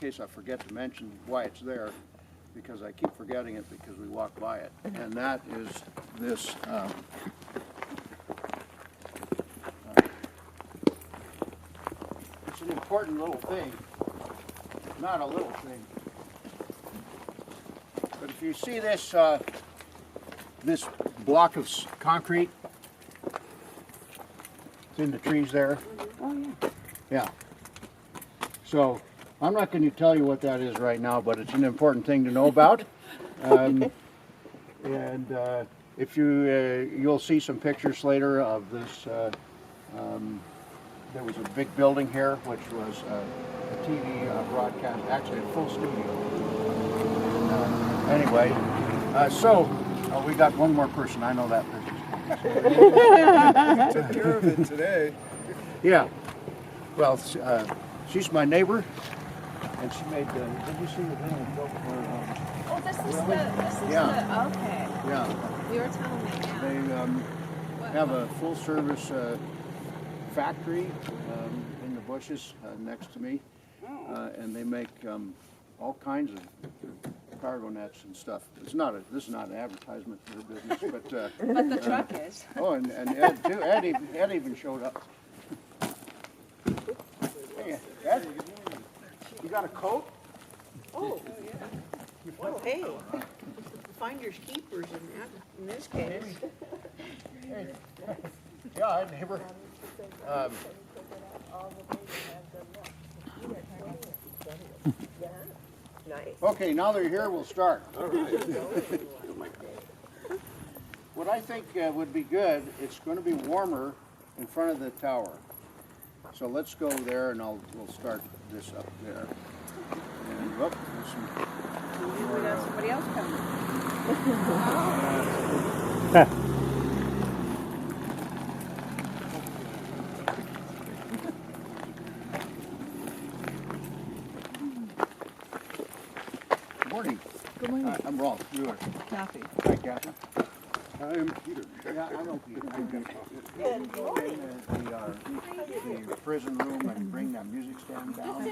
case I forget to mention why it's there, because I keep forgetting it because we walk by it. And that is this it's an important little thing. Not a little thing. But if you see this this block of concrete, it's in the trees there. Oh, yeah. Yeah. So I'm not going to tell you what that is right now, but it's an important thing to know about. If you'll see some pictures later of this. There was a big building here, which was a TV broadcast, actually a full studio. Anyway, we got one more person. I know that person. Took care of it today. Yeah. Well, she's my neighbor, and she made the. Did you see the thing we built for? Oh, this is really? Yeah. Okay. Yeah. You were telling me. Yeah. They have a full-service factory in the bushes next to me, and they make all kinds of cargo nets and stuff. This is not an advertisement for their business, but But the truck is. oh, and Ed too. Ed even showed up. Hey, Ed, you got a coat? Oh, yeah. Oh, hey. Finders keepers in this case. Hey. Yeah, hi, neighbor. Nice. Okay, now they're here, we'll start. All right. What I think would be good, it's going to be warmer in front of the tower. So let's go there, and we'll start this up there. And look, there's some. We got somebody else coming. Good morning. Good morning. Hi, I'm Rolf. You are. Kathy. Hi, Kathy. I'm Peter. Yeah, I know Peter. The prison room and bring that music stand down.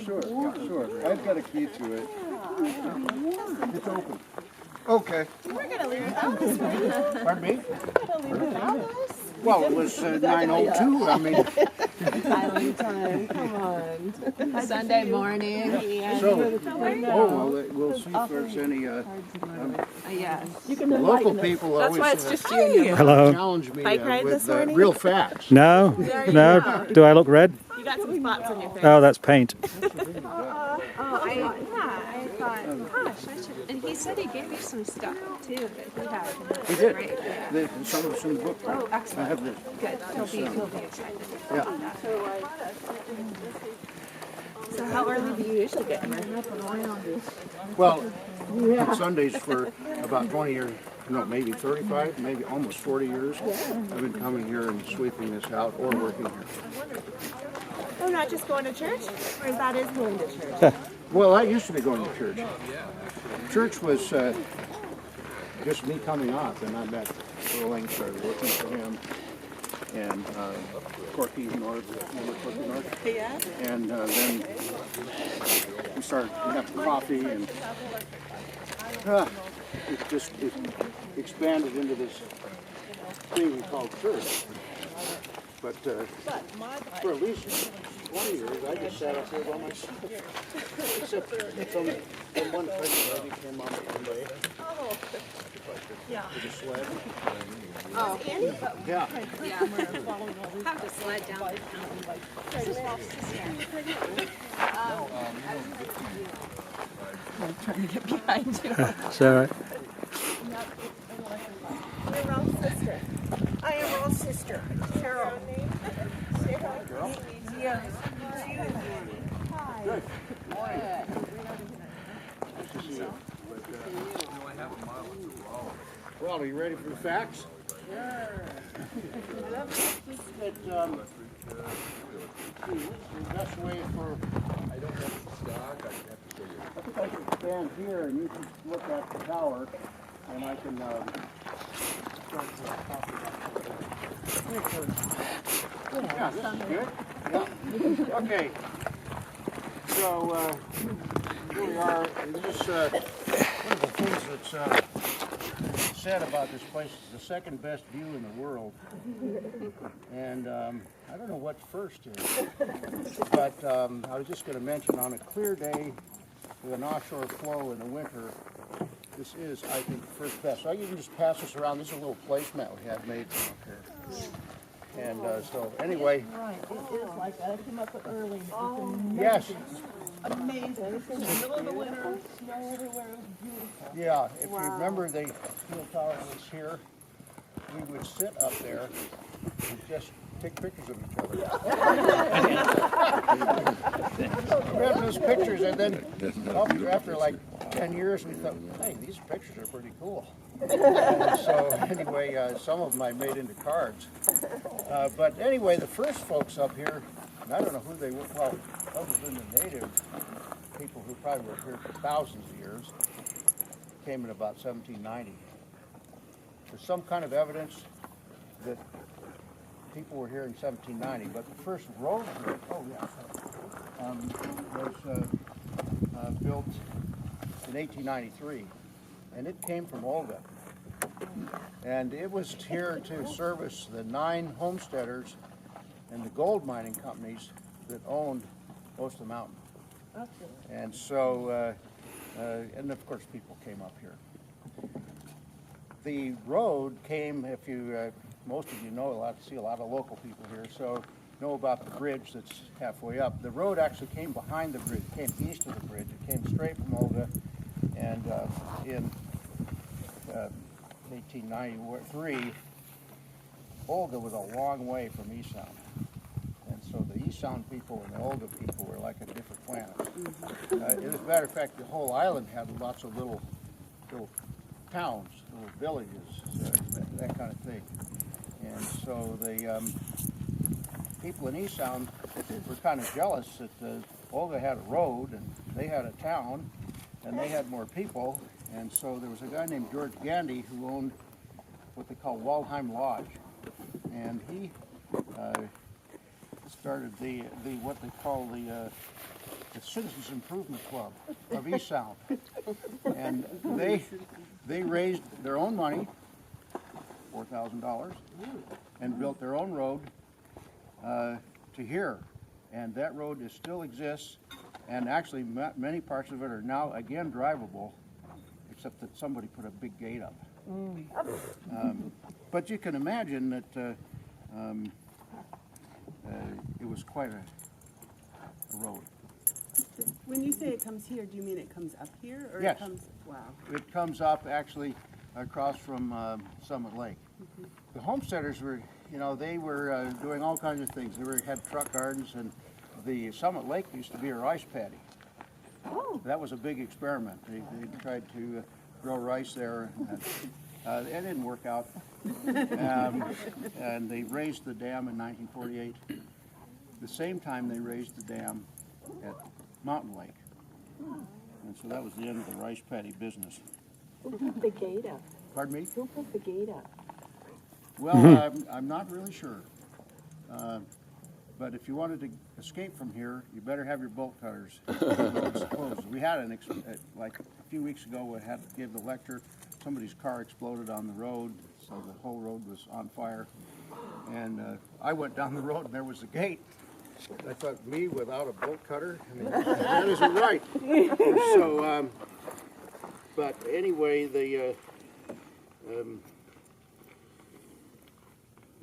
Sure, yeah, sure. I've got a key to it. It's open. Okay. We're going to leave it out this way. Pardon me? We're going to leave it out. Well, it was 9:02. I mean, Island time. Come on. Sunday morning. so, well, we'll see if there's any Yes. local people That's always why it's just you and your Hello. challenge me Bike ride with this morning? real facts. No, no. Do I look red? You got some spots on your face. Oh, that's paint. I thought, gosh, I should. And he said he gave you some stuff too that he had. He did. Great. Some of it's in the book. Oh, I excellent. have this. Good. He'll be excited. Yeah. So how early do you usually get here? Well, on Sundays for about 20 years, no, maybe 35, maybe almost 40 years, I've been coming here and sweeping this out or working here. Oh, not just going to church? Or that is going to church? Well, I used to be going to church. Church was just me coming off, and I met Earl, started working for him, and Corky North, remember Corky North? Yeah. And then we started having coffee, and it expanded into this thing we call church. But for at least 20 years, I just sat up here by myself. Except from one president lady came on one day. Yeah. With a sled. Oh, Andy? Yeah. Yeah. Have to slide down the mountain. This is Rolf's sister. I'm trying to get behind you. It's all right. You're Rolf's sister. I am Rolf's sister, Carol. Yeah. Good. Nice to see you. Well, are you ready for the facts? Sure. The best way for... I don't have stock. I think I can stand here and you can look at the tower and I can... Yeah, this is good. Yeah. Okay. So here we are, and this one of the things that's said about this place is the second best view in the world. And I don't know what first is, but I was just going to mention on a clear day with an offshore flow in the winter, this is, I think, first best. So you can just pass this around. This is a little placemat we had made from up here. And so anyway. Right, it is like that. I came up early. Yes. Amazing. It's in the middle of the winter, snow everywhere. It was beautiful. Yeah, if you remember the steel tower was here, we would sit up there and just take pictures of each other. We had those pictures, and then after like 10 years, we thought, hey, these pictures are pretty cool. And so anyway, some of them I made into cards. But anyway, the first folks up here, and I don't know who they were, well, other than the native people who probably were here for thousands of years, came in about 1790. There's some kind of evidence that people were here in 1790, but the first road here, was built in 1893, and it came from Olga. And it was here to service the 9 homesteaders and the gold mining companies that owned most of the mountain. And so, and of course people came up here. The road came, if you, most of you know see a lot of local people here, so know about the bridge that's halfway up. The road actually came behind the bridge, it came east of the bridge, it came straight from Olga, and in 1893, Olga was a long way from East Sound. And so the East Sound people and the Olga people were like a different planet. As a matter of fact, the whole island had lots of little towns, little villages, that kind of thing. And so the people in East Sound were kind of jealous that Olga had a road and they had a town and they had more people. And so there was a guy named George Gandy who owned what they call Waldheim Lodge. And he started the what they call the Citizens Improvement Club of East Sound. And they raised their own money, $4,000, and built their own road to here. And that road still exists, and actually many parts of it are now again drivable, except that somebody put a big gate up. But you can imagine that it was quite a road. When you say it comes here, do you mean it comes up here, or Yes. it comes? Wow. It comes up actually across from Summit Lake. The homesteaders were, they were doing all kinds of things. They had truck gardens, and the Summit Lake used to be a rice paddy. Oh. That was a big experiment. They tried to grow rice there, and it didn't work out. And they raised the dam in 1948. The same time they raised the dam at Mountain Lake. And so that was the end of the rice paddy business. Who put the gate up? Pardon me? Who put the gate up? Well, I'm not really sure. But if you wanted to escape from here, you better have your bolt cutters exposed. We had like a few weeks ago, we had to give the lecture. Somebody's car exploded on the road, so the whole road was on fire. And I went down the road, and there was the gate. I thought, me without a bolt cutter? I mean, that isn't right. So, but anyway, the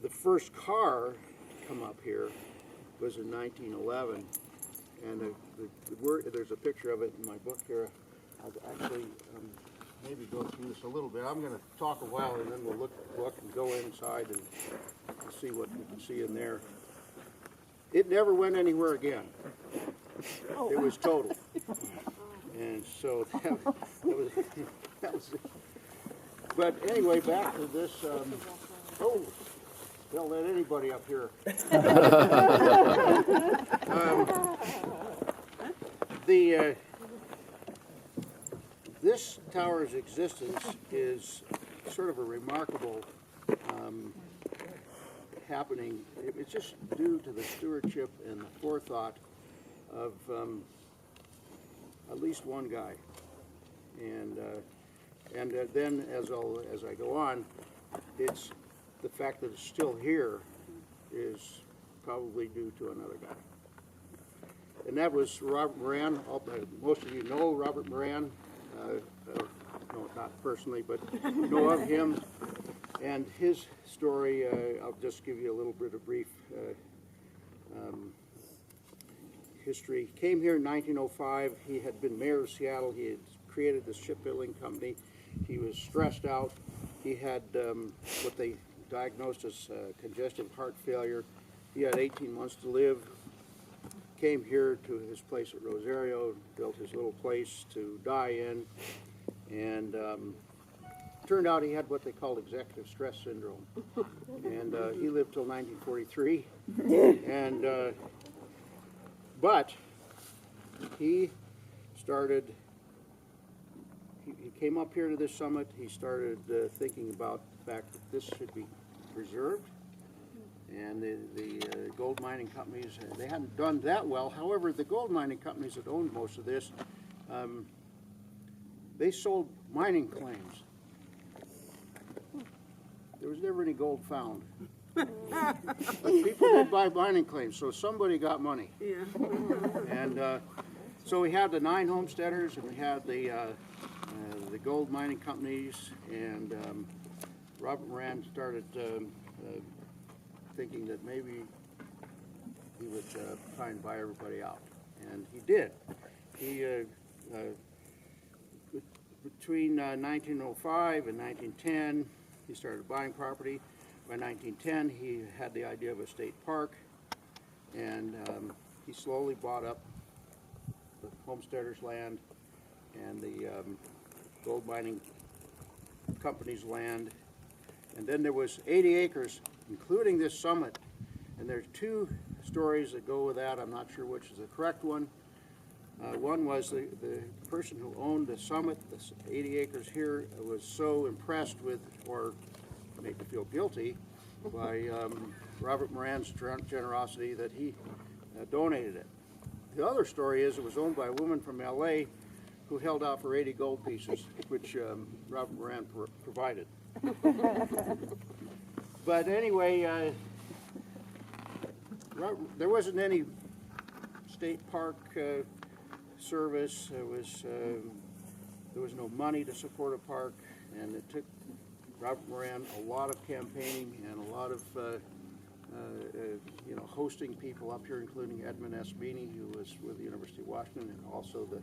first car to come up here was in 1911, and there's a picture of it in my book here. I'll actually maybe go through this a little bit. I'm going to talk a while, and then we'll look at the book and go inside and see what we can see in there. It never went anywhere again. It was total. And so that was it. But anyway, back to this. Don't let anybody up here. This tower's existence is sort of a remarkable happening. It's just due to the stewardship and the forethought of least one guy. And then as I go on, it's the fact that it's still here is probably due to another guy. And that was Robert Moran. Most of you know Robert Moran. No, not personally, but know of him. And his story, I'll just give you a little bit of brief history. He came here in 1905. He had been mayor of Seattle. He had created this shipbuilding company. He was stressed out. He had what they diagnosed as congestive heart failure. He had 18 months to live. Came here to his place at Rosario, built his little place to die in, and turned out he had what they called executive stress syndrome. And he lived till 1943. And but he started. He came up here to this summit. He started thinking about the fact that this should be preserved. And the gold mining companies, they hadn't done that well. However, the gold mining companies that owned most of this, they sold mining claims. There was never any gold found. But people did buy mining claims, so somebody got money. Yeah. And so we had the 9 homesteaders, and we had the gold mining companies, and Robert Moran started thinking that maybe he would try and buy everybody out, and he did. He between 1905 and 1910, he started buying property. By 1910, he had the idea of a state park, and he slowly bought up the homesteaders' land and the gold mining company's land. And then there was 80 acres, including this summit. And there's 2 stories that go with that. I'm not sure which is the correct one. One was the person who owned the summit, this 80 acres here, was so impressed with, or made to feel guilty, by Robert Moran's generosity that he donated it. The other story is it was owned by a woman from LA who held out for 80 gold pieces, which Robert Moran provided. But anyway, there wasn't any state park service. There was no money to support a park, and it took Robert Moran a lot of campaigning and a lot of hosting people up here, including Edmund S. Meany, who was with the University of Washington, and also the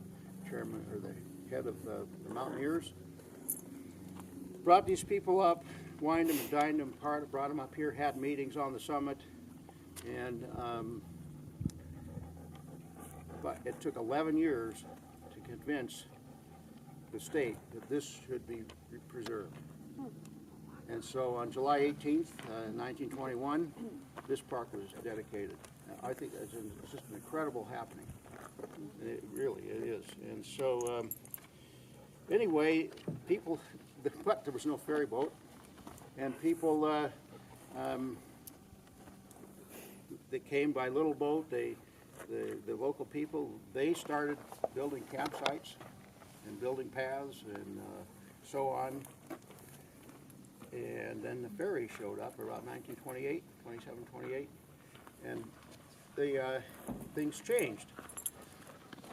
chairman or the head of the Mountaineers. Brought these people up, wined them and dined them, brought them up here, had meetings on the summit, and but it took 11 years to convince the state that this should be preserved. And so on July 18th, 1921, this park was dedicated. I think it's just an incredible happening. It is. And so anyway, people, but there was no ferry boat, and people, they came by little boat. The local people, they started building campsites and building paths and so on. And then the ferry showed up around 1928, 27, 28, and things changed.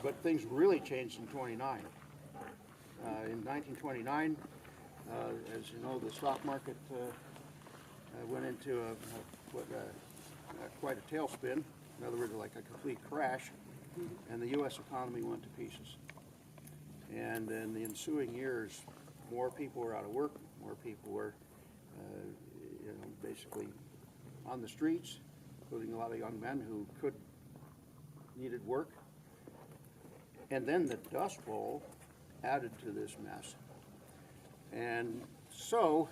But things really changed in 29. In 1929, as you know, the stock market went into quite a tailspin. In other words, like a complete crash, and the U.S. economy went to pieces. And in the ensuing years, more people were out of work, more people were basically on the streets, including a lot of young men who needed work. And then the Dust Bowl added to this mess. And so,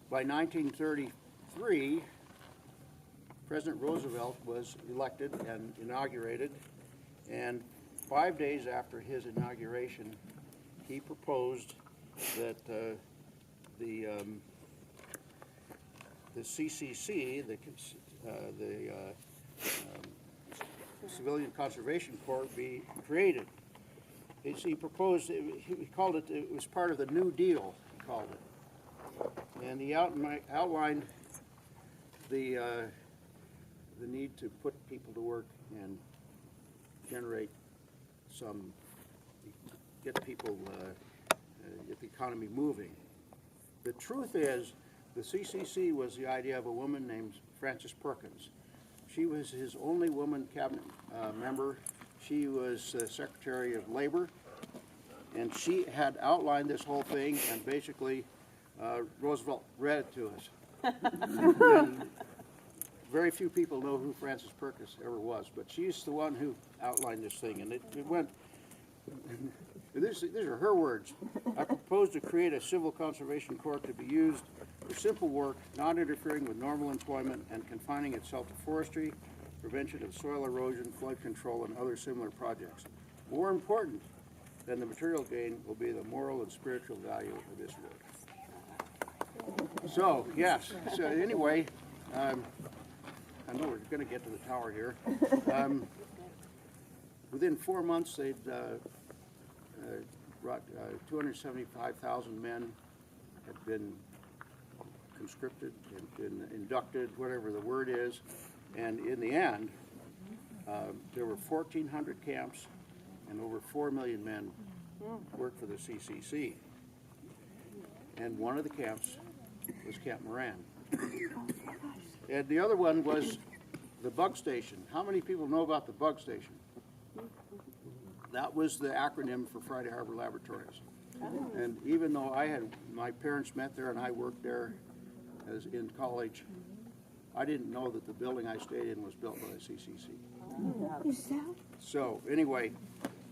by 1933, President Roosevelt was elected and inaugurated, and 5 days after his inauguration, he proposed that the CCC, the Civilian Conservation Corps, be created. he proposed, he called it, it was part of the New Deal, he called it. And he outlined the need to put people to work and generate some, get people, get the economy moving. The truth is, the CCC was the idea of a woman named Frances Perkins. She was his only woman cabinet member. She was Secretary of Labor, and she had outlined this whole thing, and basically Roosevelt read it to us. And very few people know who Frances Perkins ever was, but she's the one who outlined this thing, and it went, these are her words. I propose to create a civil conservation court to be used for simple work, not interfering with normal employment and confining itself to forestry, prevention of soil erosion, flood control, and other similar projects. More important than the material gain will be the moral and spiritual value of this work. So, yes, so anyway, I know we're going to get to the tower here. Within 4 months, they'd brought 275,000 men had been conscripted, had been inducted, whatever the word is, and in the end, there were 1,400 camps, and over 4 million men worked for the CCC. And one of the camps was Camp Moran. And the other one was the bug station. How many people know about the bug station? That was the acronym for Friday Harbor Laboratories. And even though my parents met there and I worked there as in college, I didn't know that the building I stayed in was built by the CCC. So anyway,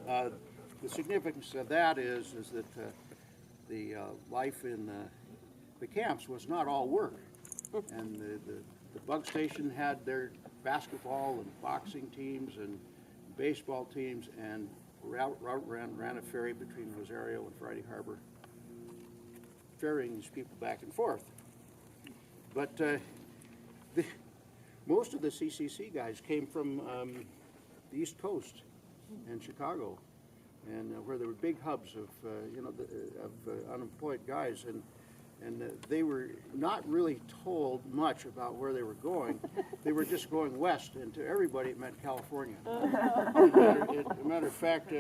the significance of that is that the life in the camps was not all work. And the bug station had their basketball and boxing teams and baseball teams, and ran a ferry between Rosario and Friday Harbor, ferrying these people back and forth. But most of the CCC guys came from the East Coast and Chicago, and where there were big hubs of unemployed guys, and they were not really told much about where they were going. They were just going west, and to everybody it meant California. As a matter of fact,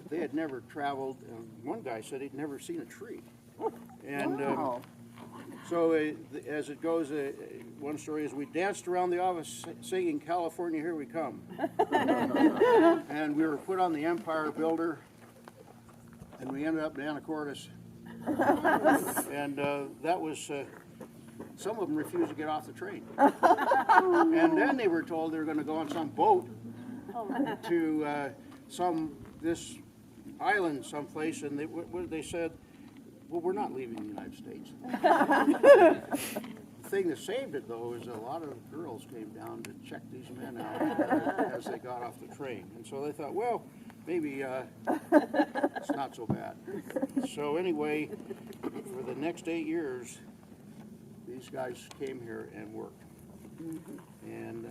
they had never traveled. One guy said he'd never seen a tree. And so as it goes, one story is we danced around the office singing "California, Here We Come." And we were put on the Empire Builder, and we ended up in Anacortes. And that was, some of them refused to get off the train. And then they were told they were going to go on some boat to this island someplace, and they said, well, we're not leaving the United States. The thing that saved it, though, is a lot of girls came down to check these men out as they got off the train. And so they thought, well, maybe it's not so bad. So anyway, for the next 8 years, these guys came here and worked and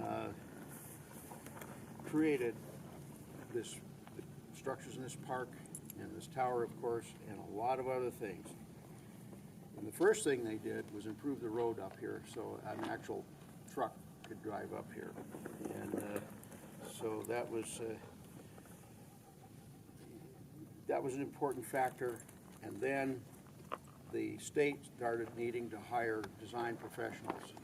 created this structures in this park and this tower, of course, and a lot of other things. And the first thing they did was improve the road up here so an actual truck could drive up here. And so that was an important factor. And then the state started needing to hire design professionals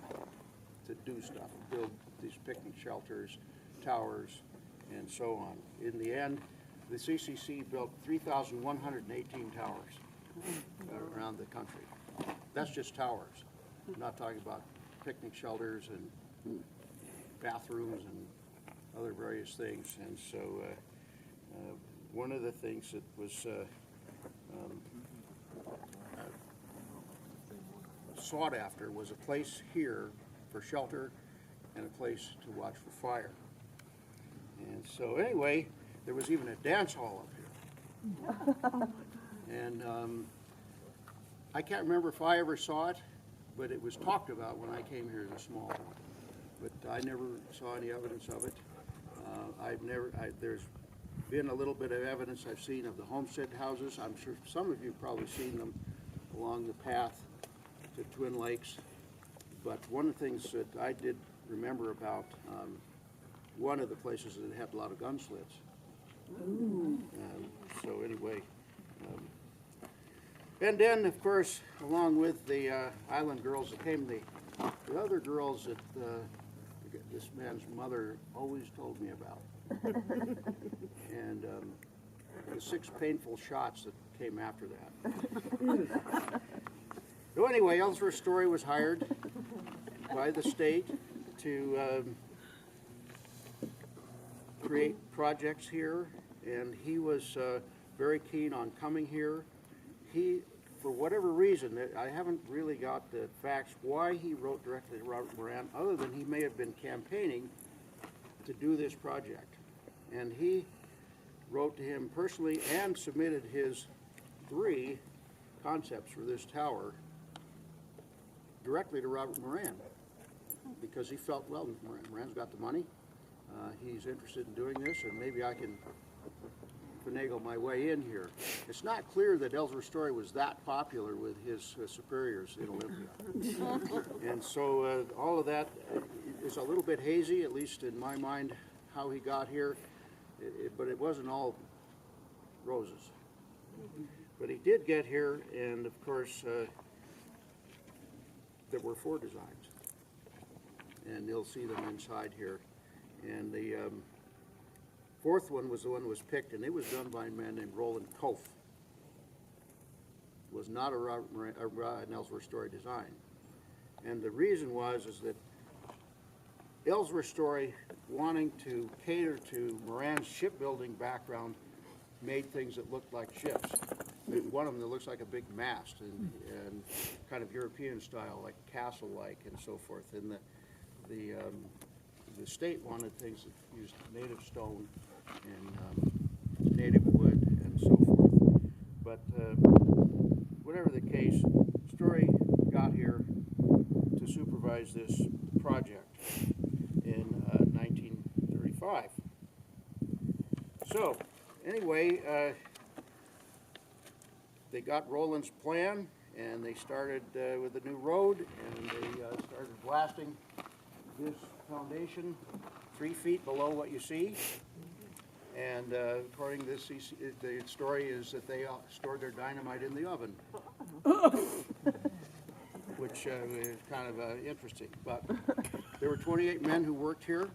to do stuff, build these picnic shelters, towers, and so on. In the end, the CCC built 3,118 towers around the country. That's just towers. I'm not talking about picnic shelters and bathrooms and other various things. And so one of the things that was sought after was a place here for shelter and a place to watch for fire. And so anyway, there was even a dance hall up here. And I can't remember if I ever saw it, but it was talked about when I came here as a small one. But I never saw any evidence of it. There's been a little bit of evidence I've seen of the homestead houses. I'm sure some of you have probably seen them along the path to Twin Lakes. But one of the things that I did remember about one of the places that had a lot of gun slits. So anyway, and then of course, along with the island girls, that came the other girls that this man's mother always told me about, and the 6 painful shots that came after that. So anyway, Ellsworth Story was hired by the state to create projects here, and he was very keen on coming here. He, for whatever reason, I haven't really got the facts why he wrote directly to Robert Moran, other than he may have been campaigning to do this project. And he wrote to him personally and submitted his 3 concepts for this tower directly to Robert Moran, because he felt, well, Moran's got the money, he's interested in doing this, and maybe I can finagle my way in here. It's not clear that Ellsworth Story was that popular with his superiors in Olympia. And so all of that is a little bit hazy, at least in my mind, how he got here, but it wasn't all roses. But he did get here, and of course, there were 4 designs, and you'll see them inside here. And the 4th one was the one that was picked, and it was done by a man named Roland Kof. It was not an Ellsworth Story design. And the reason was is that Ellsworth Story, wanting to cater to Moran's shipbuilding background, made things that looked like ships. One of them that looks like a big mast and kind of European style, like castle-like and so forth. And the state wanted things that used native stone and native wood and so forth. But whatever the case, Story got here to supervise this project in 1935. So anyway, they got Roland's plan, and they started with the new road, and they started blasting this foundation 3 feet below what you see. And according to this, the story is that they stored their dynamite in the oven, which is kind of interesting. But there were 28 men who worked here.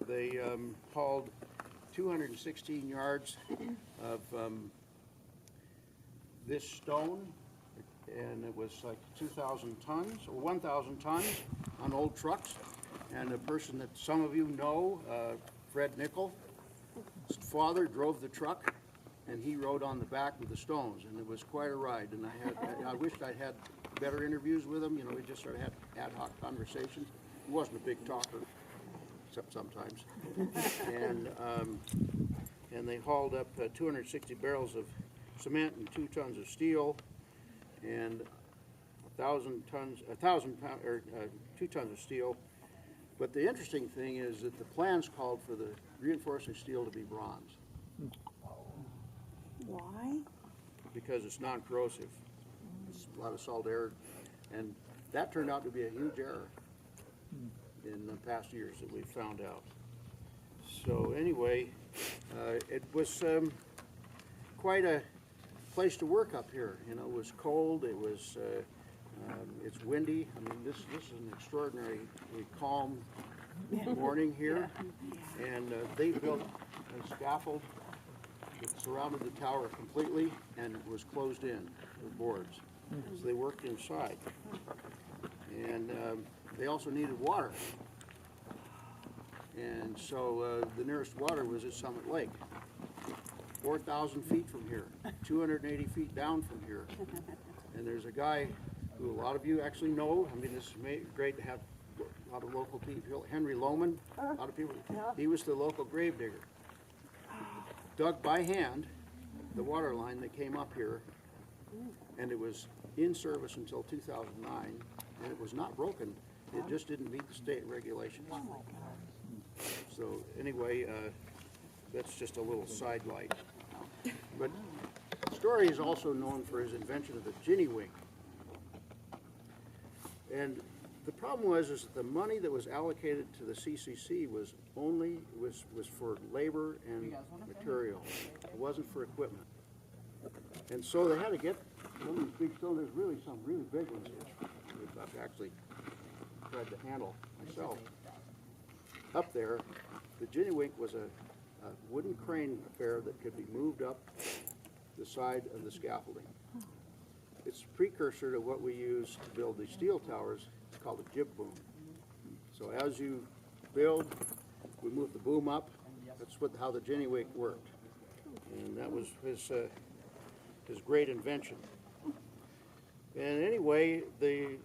They hauled 216 yards of this stone, and it was like 2,000 tons or 1,000 tons on old trucks. And a person that some of you know, Fred Nickel, his father drove the truck, and he rode on the back with the stones, and it was quite a ride. And I wished I'd had better interviews with him. You know, we just sort of had ad hoc conversations. He wasn't a big talker, except sometimes. And they hauled up 260 barrels of cement and 2 tons of steel, and 2 tons of steel. But the interesting thing is that the plans called for the reinforcing steel to be bronze. Why? Because it's non-corrosive. It's a lot of salt air, and that turned out to be a huge error in the past years that we've found out. So anyway, it was quite a place to work up here. You know, it was cold. It was it's windy. I mean, this is an extraordinarily calm morning here, and they built a scaffold that surrounded the tower completely, and it was closed in with boards. So they worked inside, and they also needed water. And so the nearest water was at Summit Lake, 4,000 feet from here, 280 feet down from here. And there's a guy who a lot of you actually know. I mean, this is great to have a lot of local people. Henry Lohman, a lot of people. He was the local grave digger. Dug by hand the water line that came up here, and it was in service until 2009, and it was not broken. It just didn't meet the state regulations. So anyway, that's just a little side light. But Story is also known for his invention of the Ginny Wing. And the problem was is that the money that was allocated to the CCC was for labor and material. It wasn't for equipment. And so they had to get one of these big cylinders, really some really big ones, which I've actually tried to handle myself. Up there, the Ginny Wing was a wooden crane affair that could be moved up the side of the scaffolding. It's a precursor to what we use to build these steel towers. It's called a jib boom. So as you build, we move the boom up. That's how the Ginny Wing worked. And that was his great invention. And anyway, the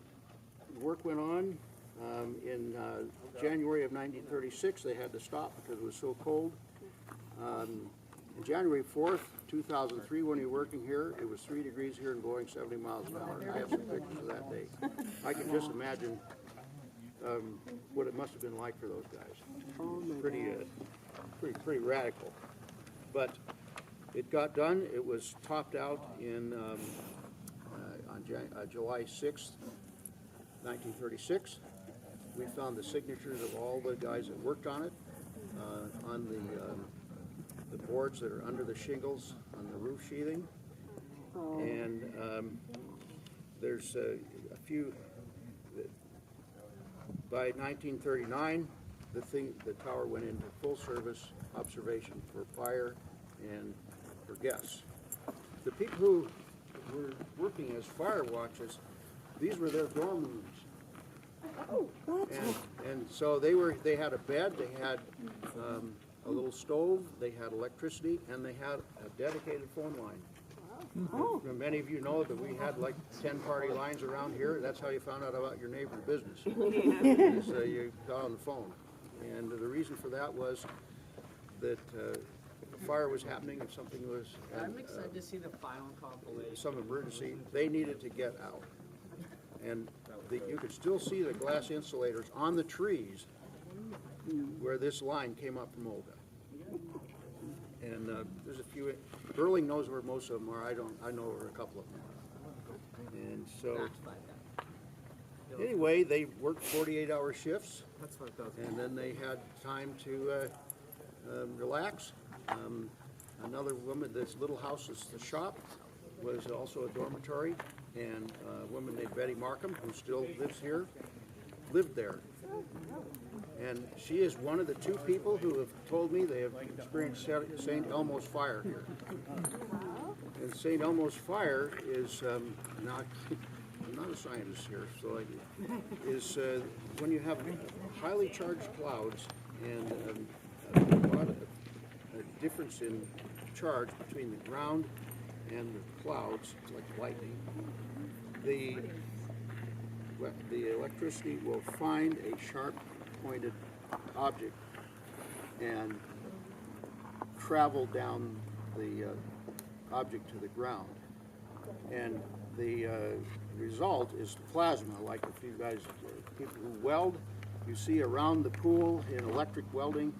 work went on. In January of 1936, they had to stop because it was so cold. On January 4th, 2003, when you were working here, it was 3 degrees here and blowing 70 miles an hour. I have some pictures of that day. I can just imagine what it must have been like for those guys. Pretty radical. But it got done. It was topped out on July 6th, 1936. We found the signatures of all the guys that worked on it on the boards that are under the shingles on the roof sheathing. And there's a few. By 1939, the tower went into full service observation for fire and for guests. The people who were working as fire watches, these were their dorm rooms. And so they had a bed, they had a little stove, they had electricity, and they had a dedicated phone line. And many of you know that we had like 10 party lines around here. That's how you found out about your neighbor's business. Is, you got on the phone. And the reason for that was that if a fire was happening, if something was I'm excited to see the final compilation. some emergency, they needed to get out. And you could still see the glass insulators on the trees where this line came up from Olga. And there's a few. Burling knows where most of them are. I don't. I know where a couple of them are. And so, anyway, they worked 48-hour shifts. That's what it does. And then they had time to relax. Another woman, this little house is the shop, was also a dormitory, and a woman named Betty Markham, who still lives here, lived there. And she is one of the 2 people who have told me they have experienced St. Elmo's fire here. And St. Elmo's fire is, I'm not a scientist here, so is when you have highly charged clouds and a lot of a difference in charge between the ground and the clouds, like lightning, the electricity will find a sharp pointed object and travel down the object to the ground. And the result is plasma, like if you guys, people who weld, you see around the pool in electric welding,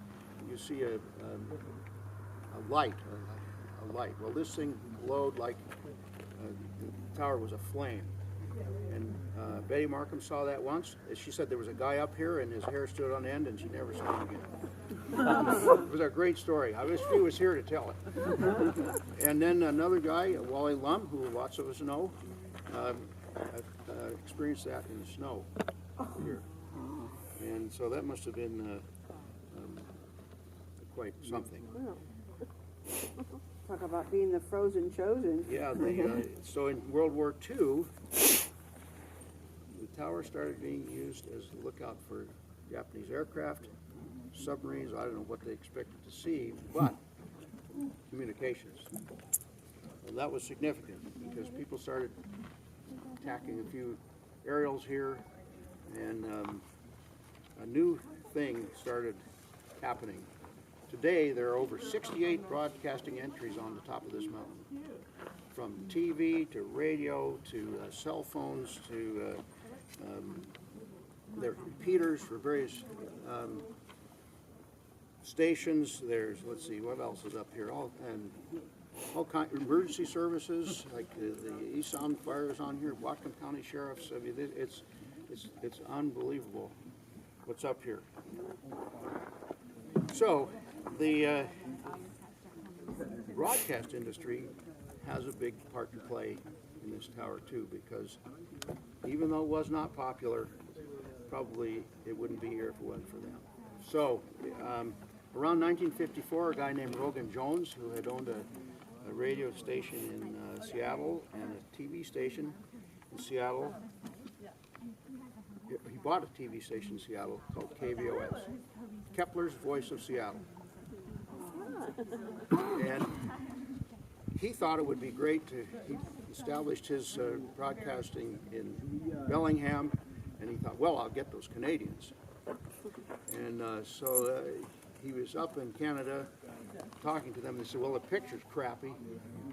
you see a light. Well, this thing glowed like the tower was aflame. And Betty Markham saw that once. She said there was a guy up here and his hair stood on end and she never saw him again. It was a great story. I wish he was here to tell it. And then another guy, Wally Lum, who lots of us know, experienced that in the snow here. And so that must have been quite something. Talk about being the frozen chosen. Yeah, so in World War II, the tower started being used as a lookout for Japanese aircraft, submarines. I don't know what they expected to see, but communications. And that was significant because people started attacking a few aerials here, and a new thing started happening. Today, there are over 68 broadcasting entries on the top of this mountain, from TV to radio to cell phones to their repeaters for various stations. There's, let's see, what else is up here? All kind emergency services, like the East Sound Fire is on here. Whatcom County Sheriff's. I mean, it's unbelievable what's up here. So the broadcast industry has a big part to play in this tower too, because even though it was not popular, probably it wouldn't be here if it wasn't for them. So around 1954, a guy named Rogan Jones, who had owned a radio station in Seattle and a TV station in Seattle, he bought a TV station in Seattle called KVOS, Kepler's Voice of Seattle. And he thought it would be great to, he established his broadcasting in Bellingham, and he thought, well, I'll get those Canadians. And so he was up in Canada talking to them. They said, well, the picture's crappy,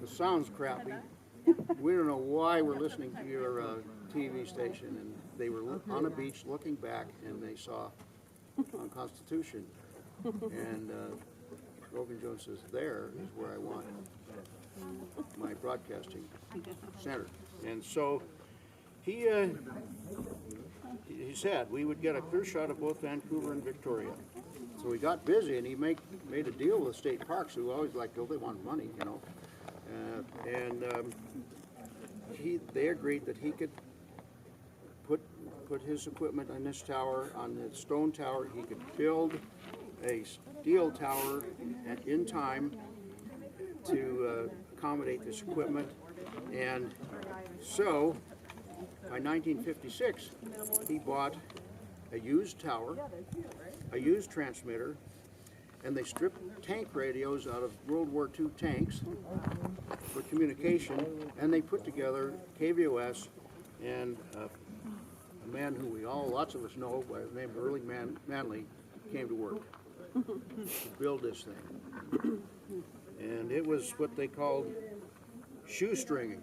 the sound's crappy. We don't know why we're listening to your TV station. And they were on a beach looking back, and they saw on Constitution. And Rogan Jones says, there is where I want my broadcasting center. And so he said we would get a clear shot of both Vancouver and Victoria. So we got busy, and he made a deal with state parks, who always like, oh, they want money, you know. They agreed that he could put his equipment on this tower, on the stone tower. He could build a steel tower in time to accommodate this equipment. And so by 1956, he bought a used tower, a used transmitter, and they stripped tank radios out of World War II tanks for communication, and they put together KVOS, and a man who lots of us know by the name of Early Manley, came to work to build this thing. And it was what they called shoestringing.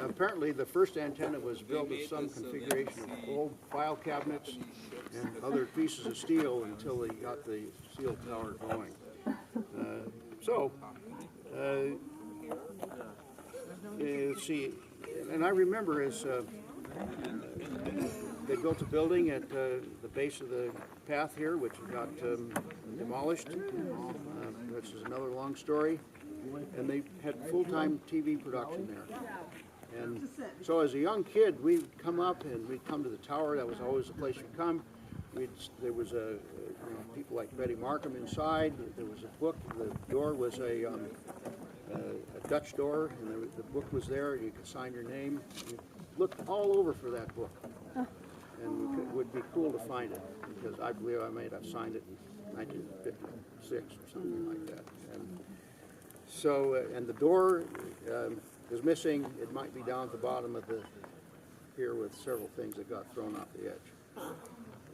Apparently the first antenna was built with some configuration of old file cabinets and other pieces of steel until they got the steel tower going. Let's see, and I remember as they built a building at the base of the path here, which got demolished, which is another long story, and they had full-time TV production there. And so as a young kid, we'd come up and we'd come to the tower. That was always the place we'd come. There was people like Betty Markham inside. There was a book. The door was a Dutch door, and the book was there. You could sign your name. We looked all over for that book, and it would be cool to find it, because I believe I may have signed it in 1956 or something like that. And so, and the door is missing. It might be down at the bottom of the pier with several things that got thrown off the edge.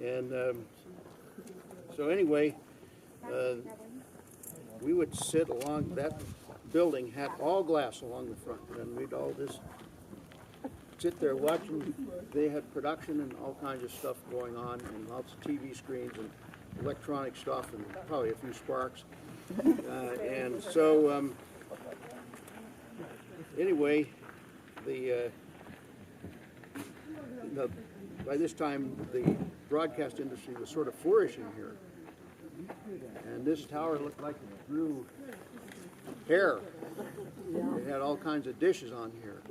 And so anyway, we would sit along that building, had all glass along the front, and we'd all just sit there watching. They had production and all kinds of stuff going on, and lots of TV screens and electronic stuff, and probably a few sparks. And so anyway, by this time the broadcast industry was sort of flourishing here, and this tower looked like it grew hair. It had all kinds of dishes on here,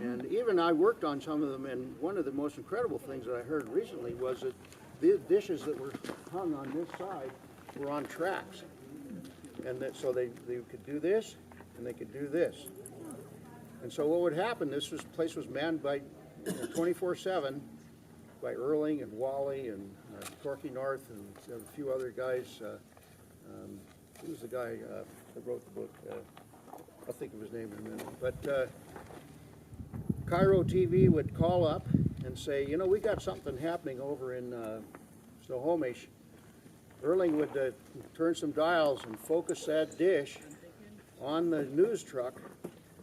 and even I worked on some of them, and one of the most incredible things that I heard recently was that the dishes that were hung on this side were on tracks, and that so they could do this and they could do this. And so what would happen, this place was manned by 24/7 by Erling and Wally and Corky North and a few other guys. Who was the guy that wrote the book? I'll think of his name in a minute. But Cairo TV would call up and say, you know, we got something happening over in Snohomish. Erling would turn some dials and focus that dish on the news truck,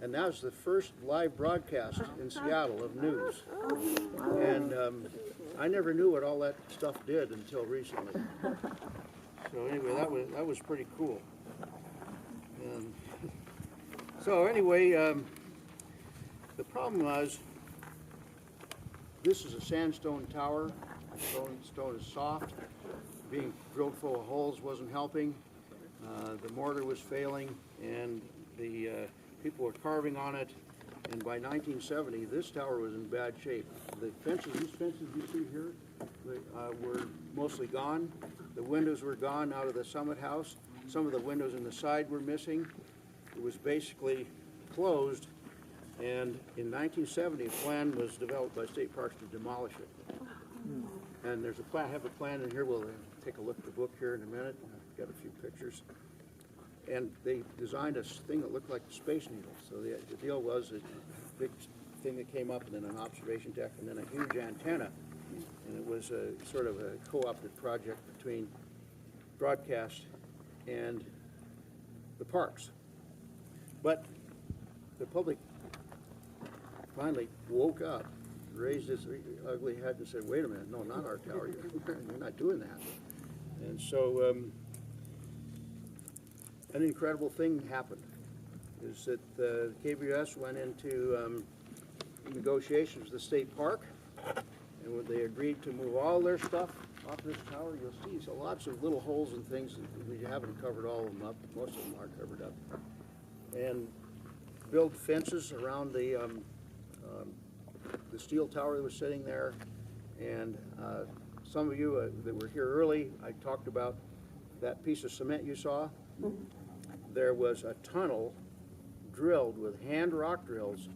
and that was the first live broadcast in Seattle of news. And I never knew what all that stuff did until recently. So anyway, that was pretty cool. And so anyway, the problem was, this is a sandstone tower. Stone is soft. Being drilled full of holes wasn't helping. The mortar was failing, and the people were carving on it. And by 1970, this tower was in bad shape. The fences, these fences you see here, were mostly gone. The windows were gone out of the summit house. Some of the windows in the side were missing. It was basically closed. And in 1970, a plan was developed by State Parks to demolish it. And there's a plan. I have a plan in here. We'll take a look at the book here in a minute. I've got a few pictures. And they designed a thing that looked like a Space Needle. So the deal was a big thing that came up, and then an observation deck, and then a huge antenna. And it was a sort of a co-opted project between broadcast and the parks. But the public finally woke up, raised its ugly head and said, wait a minute, no, not our tower. You're not doing that. And so an incredible thing happened, is that KBS went into negotiations with the state park, and when they agreed to move all their stuff off this tower, you'll see so lots of little holes and things. We haven't covered all of them up. Most of them are covered up. And build fences around the steel tower that was sitting there. And some of you that were here early, I talked about that piece of cement you saw. There was a tunnel drilled with hand rock drills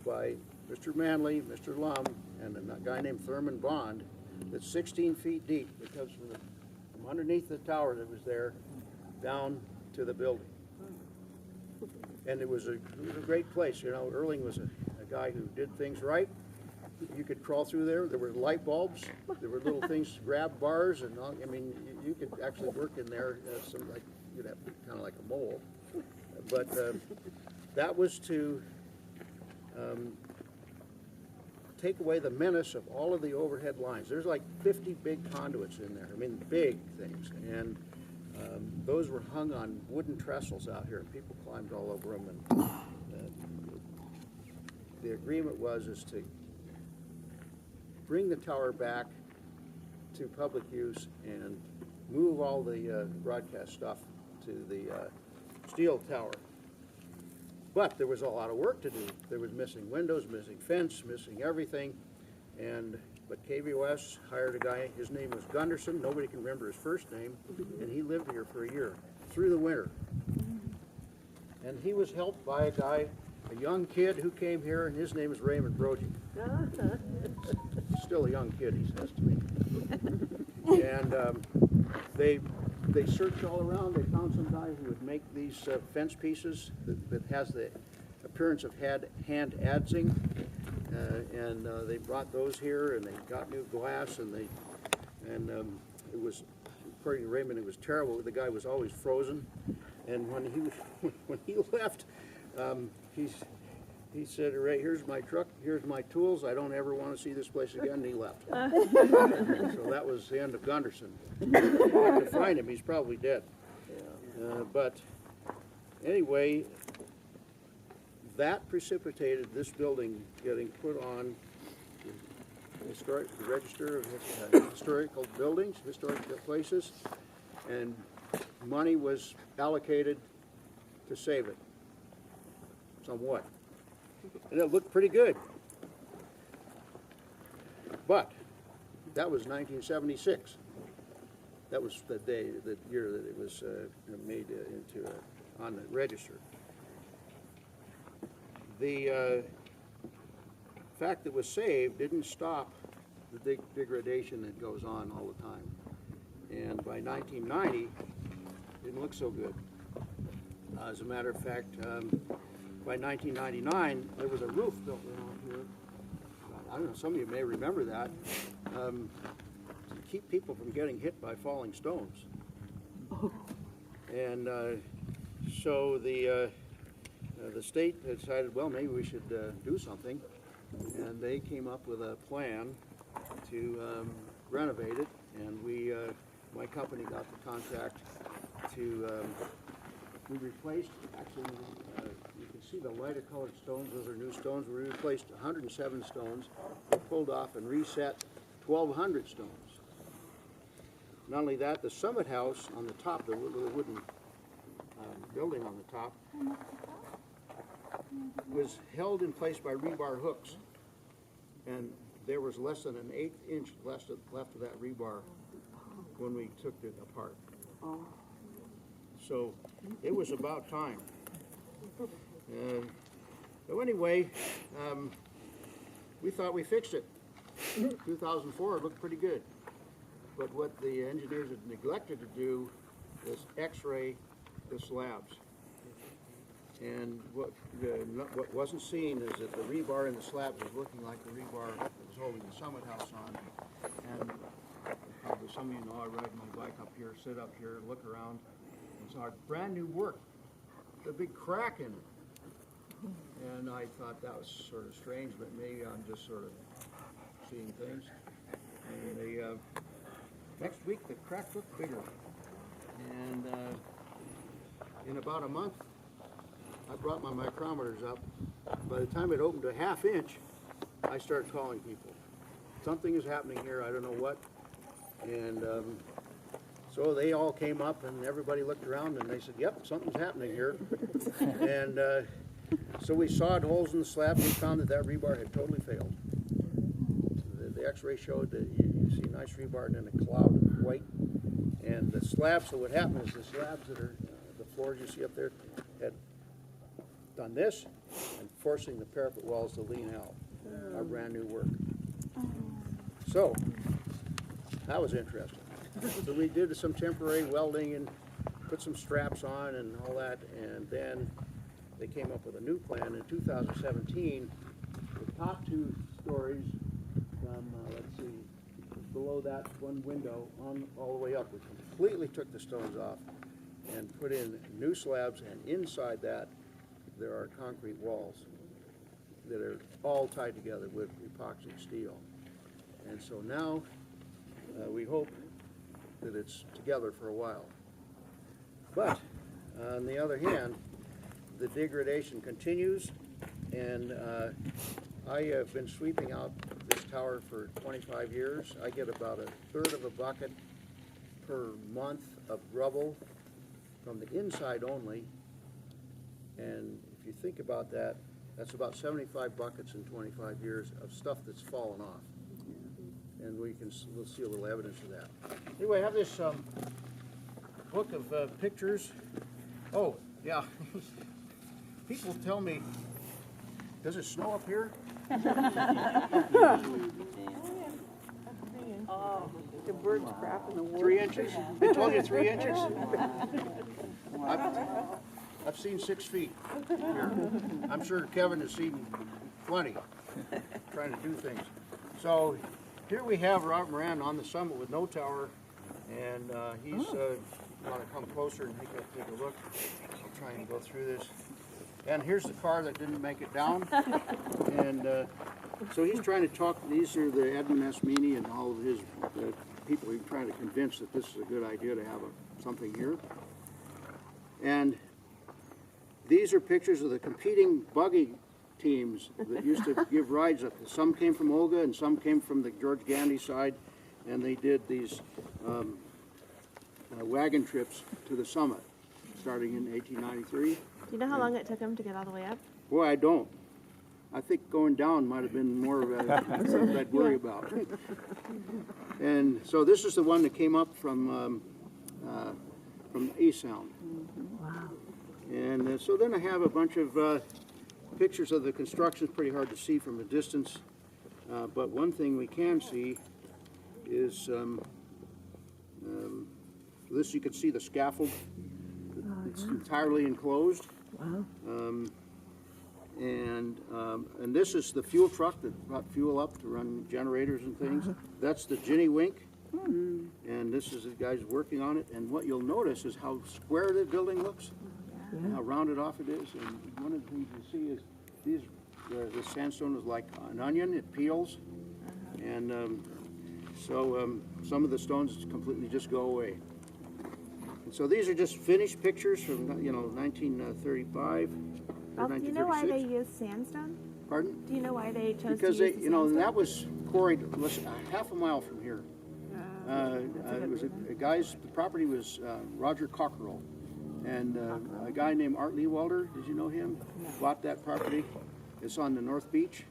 by Mr. Manley, Mr. Lum, and a guy named Thurman Bond that's 16 feet deep. It comes from underneath the tower that was there down to the building. And it was a great place. You know, Erling was a guy who did things right. You could crawl through there. There were light bulbs. There were little things to grab bars, and all, I mean, you could actually work in there. You'd have kind of like a mole. But that was to take away the menace of all of the overhead lines. There's like 50 big conduits in there. I mean, big things, and those were hung on wooden trestles out here, and people climbed all over them. And the agreement was to bring the tower back to public use and move all the broadcast stuff to the steel tower. But there was a lot of work to do. There was missing windows, missing fence, missing everything. But KVOS hired a guy, his name was Gunderson, nobody can remember his first name, and he lived here for a year, through the winter. And he was helped by a young kid who came here, and his name is Raymond Brody. Still a young kid, he says to me. And they searched all around. They found some guy who would make these fence pieces that has the appearance of hand adzing. And they brought those here, and they got new glass, and it was, according to Raymond, it was terrible. The guy was always frozen, and when he left, he said, "Ray, here's my truck, here's my tools. I don't ever want to see this place again." And he left. So that was the end of Gunderson. To find him, he's probably dead. But anyway, that precipitated this building getting put on the Register of Historical Buildings, Historic Places, and money was allocated to save it, somewhat. And it looked pretty good. But that was 1976. That was the year that it was made on the register. The fact that it was saved didn't stop the degradation that goes on all the time. And by 1990, it didn't look so good. As a matter of fact, by 1999, there was a roof built around here. I don't know, some of you may remember that, to keep people from getting hit by falling stones. And so the state decided, well, maybe we should do something. And they came up with a plan to renovate it, and we, my company got the contract to, we replaced, actually, you can see the lighter colored stones, those are new stones. We replaced 107 stones. We pulled off and reset 1,200 stones. Not only that, the summit house on the top, the wooden building on the top, was held in place by rebar hooks. And there was less than an 1/8 inch left of that rebar when we took it apart. So it was about time. So anyway, we thought we fixed it. 2004, it looked pretty good. But what the engineers had neglected to do was x-ray the slabs. And what wasn't seen is that the rebar in the slabs was looking like the rebar that was holding the summit house on. And probably some of you know I ride my bike up here, sit up here, look around, and saw a brand new work, a big crack in it. And I thought that was sort of strange, but maybe I'm just sort of seeing things. And the next week the crack looked bigger. And in about a month, I brought my micrometers up. By the time it opened to a 1/2 inch, I started calling people. Something is happening here, I don't know what. And so they all came up and everybody looked around and they said, yep, something's happening here. And so we sawed holes in the slab and we found that rebar had totally failed. The x-ray showed that you see nice rebar and then a cloud of white. And the slabs, so what happened is the slabs that are, the floors you see up there, had done this and forcing the parapet walls to lean out. Our brand new work. So that was interesting. So we did some temporary welding and put some straps on and all that, and then they came up with a new plan in 2017. The top 2 stories from, let's see, below that one window on all the way up, we completely took the stones off and put in new slabs, and inside that there are concrete walls that are all tied together with epoxy steel. And so now we hope that it's together for a while. But on the other hand, the degradation continues, and I have been sweeping out this tower for 25 years. I get about 1/3 of a bucket per month of rubble from the inside only. And if you think about that, that's about 75 buckets in 25 years of stuff that's fallen off. And we'll see a little evidence of that. Anyway, I have this book of pictures. Oh, yeah. People tell me, does it snow up here? Oh, the birds crap in the woods. 3 inches? They told you 3 inches? I've seen 6 feet here. I'm sure Kevin has seen 20, trying to do things. So here we have Robert Moran on the summit with no tower, and he's want to come closer and take a look. I'll try and go through this. And here's the car that didn't make it down. And so he's trying to talk, these are the Edmund S. Meany and all of his people. He's trying to convince that this is a good idea to have something here. And these are pictures of the competing buggy teams that used to give rides up. Some came from Olga and some came from the George Gandy side, and they did these wagon trips to the summit starting in 1893. Do you know how long it took him to get all the way up? Boy, I don't. I think going down might have been more of something I'd worry about. And so this is the one that came up from East Sound. Wow. And so then I have a bunch of pictures of the construction. It's pretty hard to see from a distance. But one thing we can see is this, you can see the scaffold. It's entirely enclosed. Wow. And this is the fuel truck that brought fuel up to run generators and things. That's the Ginny Wink. And this is the guys working on it. And what you'll notice is how square the building looks, and how rounded off it is. And one of the things you see is these, the sandstone is like an onion. It peels. And So some of the stones completely just go away. And so these are just finished pictures from 1935 or Do you know why they 1936. use sandstone? Pardon? Do you know why they chose Because to they, use the you know, sandstone? that was quarried half a mile from here. It was a guy's. The property was Roger Cockerell, and a guy named Art Leewalder. Did you know him? Bought that property. It's on the North Beach,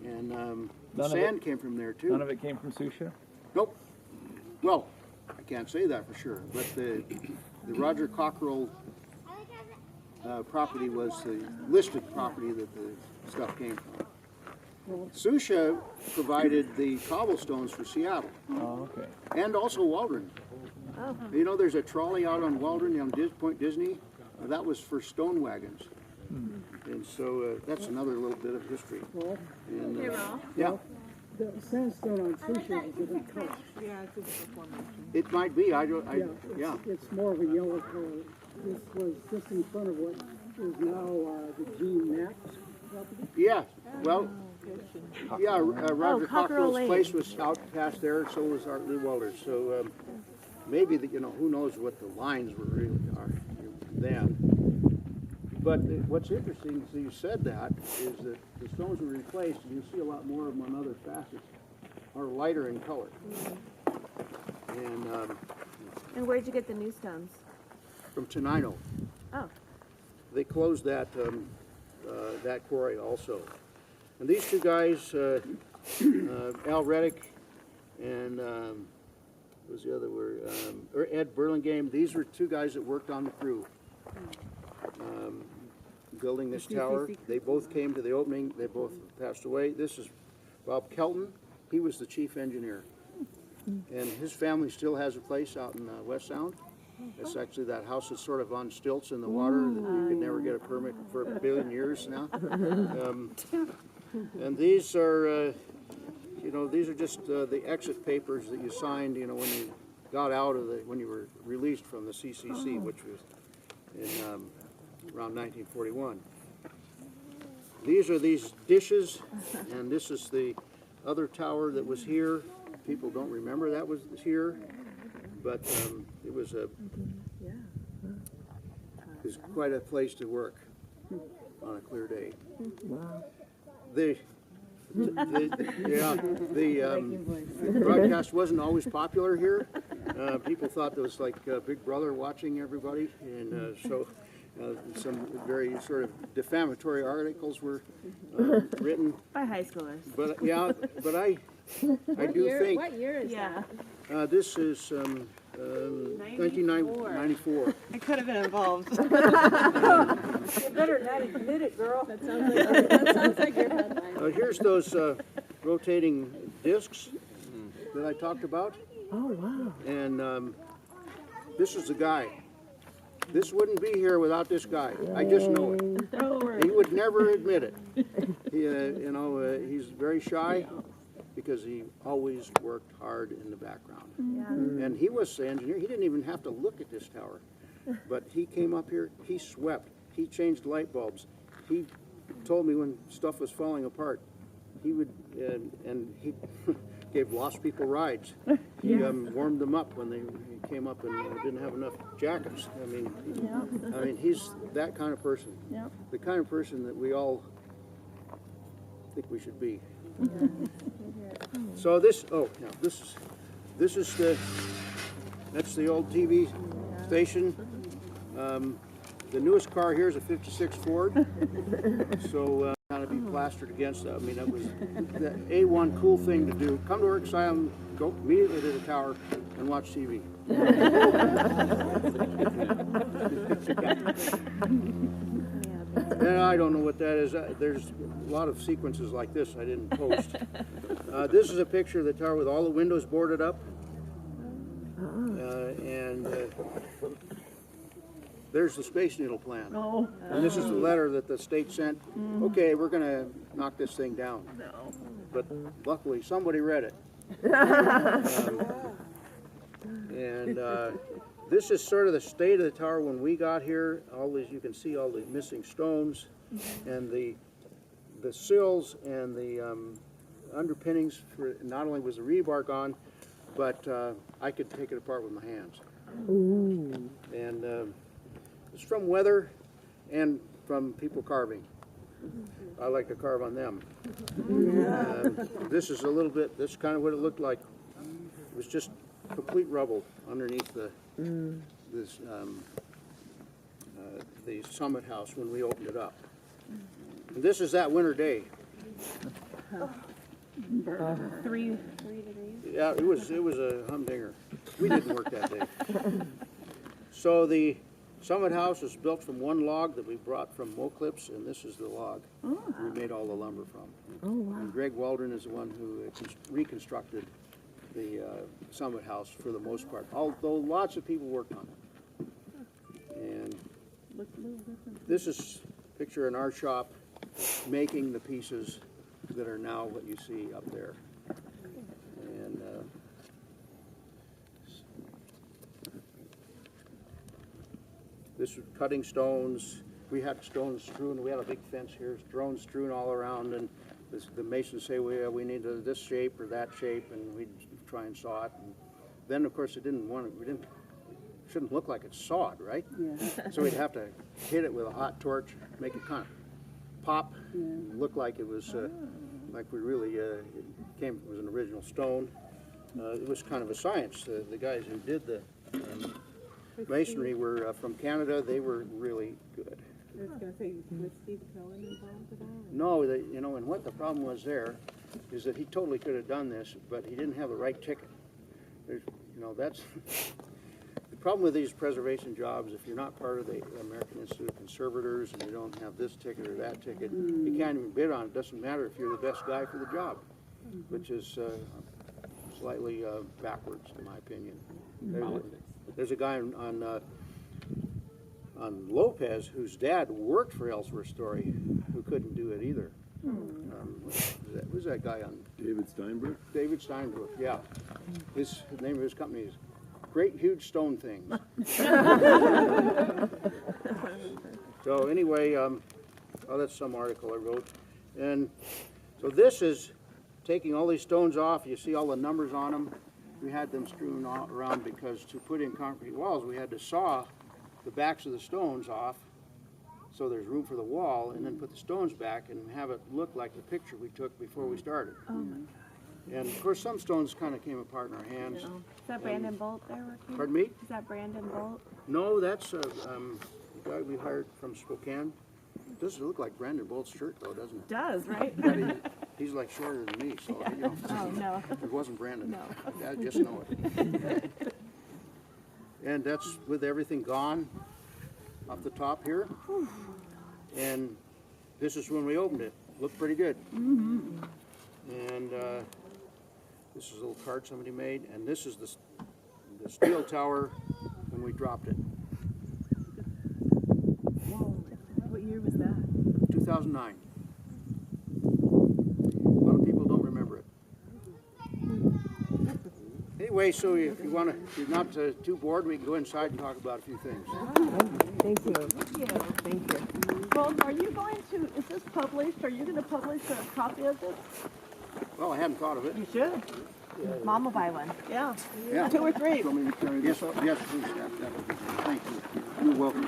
and the sand came from there too. None of it came from Sioux Chief? Nope. Well, I can't say that for sure, but the Roger Cockerell property was the listed property that the stuff came from. Sioux Chief provided the cobblestones for Seattle. Oh, okay. And also Waldron. Oh. You know, there's a trolley out on Waldron on Point Disney. That was for stone wagons. And so that's another little bit of history. And, Hey, Rolf. yeah, The sandstone on Sioux Chief is a different color. Yeah, it's a different formation. it might be. Yeah. It's more of a yellow color. This was just in front of what is now the Gene Max property. Yeah. Well, yeah. Roger Cockerell Cockerell's Lane. place was out past there. So was Art Leewalder. So maybe who knows what the lines were really are then. But what's interesting, so you said that, is that the stones were replaced, and you see a lot more of them on other facets, are lighter in color. And And where'd you get the new stones? from Tenino, Oh, they closed that that quarry also. And these two guys, Al Reddick and what was the other word? Or Ed Burlingame. These were two guys that worked on the crew. Building this tower. They both came to the opening. They both passed away. This is Bob Kelton. He was the chief engineer. And his family still has a place out in West Sound. It's actually that house that's sort of on stilts in the water that you could never get a permit for a billion years now. And these are, these are just the exit papers that you signed, when you got out of when you were released from the CCC, which was in around 1941. These are these dishes, and this is the other tower that was here. People don't remember that was here, but it was quite a place to work on a clear day. The broadcast wasn't always popular here. People thought there was like Big Brother watching everybody, and so some very sort of defamatory articles were written. by high schoolers. But I do think What year is Yeah. this is 1994. I could have been involved. You better not admit it, girl. that? That sounds like your headline. Here's those rotating discs that I talked about. Oh, wow. And this is the guy. This wouldn't be here without this guy. I just know it. He would never admit it. He's very shy because he always worked hard in the background. And he was the engineer. He didn't even have to look at this tower. But he came up here, he swept, he changed light bulbs. He told me when stuff was falling apart. He would, and he gave lost people rides. He warmed them up when they came up and didn't have enough jackets. I mean, he's that kind of person. The kind of person that we all think we should be. So this is that's the old TV station. The newest car here is a '56 Ford. So kind of be plastered against that. I mean, that was the A1 cool thing to do. Come to Eriksen Island, go immediately to the tower, and watch TV. And I don't know what that is. There's a lot of sequences like this I didn't post. This is a picture of the tower with all the windows boarded up. There's the Space Needle plan. And this is the letter that the state sent. Okay, we're going to knock this thing down. But luckily, somebody read it. This is sort of the state of the tower when we got here. All these, you can see all the missing stones, and the sills and the underpinnings for, not only was the rebar gone, but I could take it apart with my hands. Ooh. And it's from weather and from people carving. I like to carve on them. This is a little bit, this is kind of what it looked like. It was just complete rubble underneath the Summit House when we opened it up. And this is that winter day. 3 degrees. Yeah, it was a humdinger. We didn't work that day. So the Summit House is built from one log that we brought from Moclips, and this is the log we made all the lumber from. Oh, wow. And Greg Waldron is the one who reconstructed the Summit House for the most part, although lots of people worked on it. And this is a picture in our shop making the pieces that are now what you see up there. And this was cutting stones. We had stones strewn. We had a big fence here, stones strewn all around, and the masons say we need this shape or that shape, and we'd try and saw it. And then, of course, it shouldn't look like it's sawed, right? Yeah. So we'd have to hit it with a hot torch, make it kind of pop, look like it was like we really it was an original stone. It was kind of a science. The guys who did the masonry were from Canada. They were really good. I was going to say, was Steve Cohen involved at all? No, and what the problem was there is that he totally could have done this, but he didn't have the right ticket. That's the problem with these preservation jobs. If you're not part of the American Institute of Conservators and you don't have this ticket or that ticket, you can't even bid on it. It doesn't matter if you're the best guy for the job, which is slightly backwards in my opinion. There's a guy on Lopez whose dad worked for Ellsworth Story who couldn't do it either. Who's that guy on? David Steinberg? David Steinbrook, yeah. The name of his company is Great Huge Stone Things. So anyway, that's some article I wrote. And so this is taking all these stones off. You see all the numbers on them. We had them strewn all around because to put in concrete walls, we had to saw the backs of the stones off so there's room for the wall, and then put the stones back and have it look like the picture we took before we started. Oh my God. And of course some stones kind of came apart in our hands. Is that Brandon Bolt there working? Pardon me? Is that Brandon Bolt? No, that's the guy we hired from Spokane. It doesn't look like Brandon Bolt's shirt though, doesn't it? Does, right? He's like shorter than me, so Oh, no. it wasn't Brandon. No. I just know it. And that's with everything gone off the top here. And this is when we opened it. Looked pretty good. And this is a little card somebody made, and this is the steel tower when we dropped it. Whoa. What year was that? 2009. A lot of people don't remember it. Anyway, so if you want to, if you're not too bored, we can go inside and talk about a few things. Thank you. Thank you. Well, are you going to, is this published? Are you going to publish a copy of this? Well, I hadn't thought of it. You should. Mom will buy one. Yeah. Yeah. 2 or 3. Want me to carry this up? Yes, please. That would be good. Thank you. You're welcome.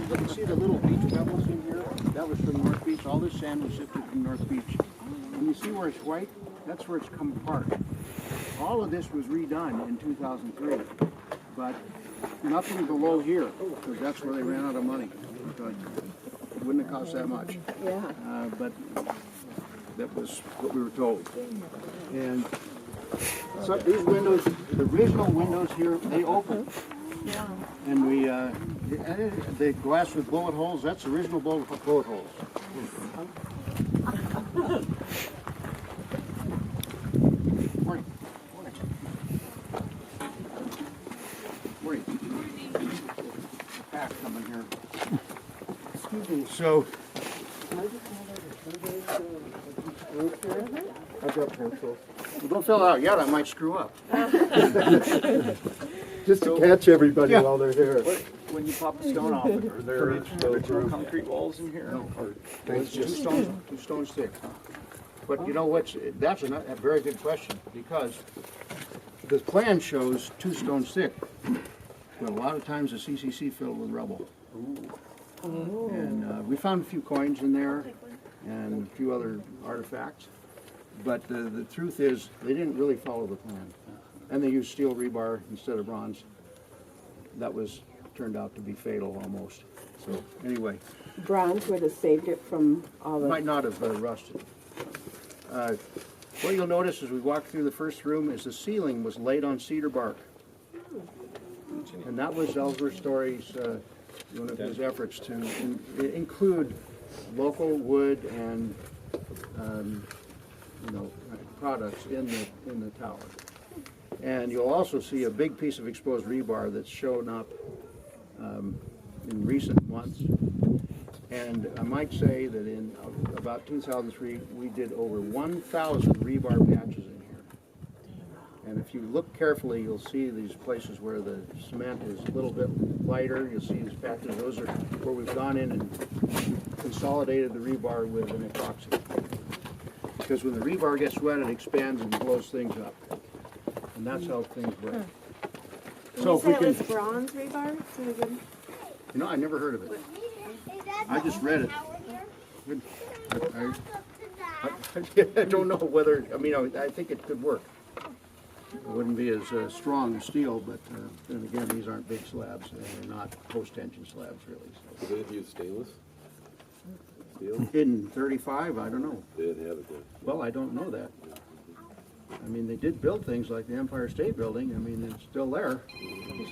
You can see the little beach pebbles in here. That was from North Beach. All this sand was sifted from North Beach. And you see where it's white? That's where it's come apart. All of this was redone in 2003, but nothing below here, because that's where they ran out of money. So it wouldn't have cost that much. Yeah. But that was what we were told. And so these windows, the original windows here, they open. Yeah. And we, the glass with bullet holes, that's original bullet holes. Morning. Morning. Back coming here. Excuse me. So, I've got pencils. Well, don't fill it out yet, I might screw up. Just to catch everybody while they're here. When you pop the stone off, are there concrete walls in here? It's just two stones thick. But you know what's, that's a very good question, because the plan shows 2 stones thick, but a lot of times the CCC filled with rubble. And we found a few coins in there and a few other artifacts, but the truth is they didn't really follow the plan. And they used steel rebar instead of bronze. That turned out to be fatal almost. So anyway. Bronze would have saved it from all the... Might not have rusted. What you'll notice as we walk through the first room is the ceiling was laid on cedar bark. And that was Ellsworth Story's, one of his efforts to include local wood and products in the tower. And you'll also see a big piece of exposed rebar that's shown up in recent months. And I might say that in about 2003, we did over 1,000 rebar patches in here. And if you look carefully, you'll see these places where the cement is a little bit lighter. You'll see these patches. Those are where we've gone in and consolidated the rebar with an epoxy. Because when the rebar gets wet, it expands and blows things up. And that's how things break. So if we can, it was bronze rebar? So good. you know, I never heard of it. I just read it. I don't know whether, I mean, I think it could work. It wouldn't be as strong as steel, but then again, these aren't big slabs. They're not post-tension slabs, really. So. Did it use stainless? Steel? In 35, I don't know. They didn't have it then. Well, I don't know that. I mean, they did build things like the Empire State Building. I mean, it's still there.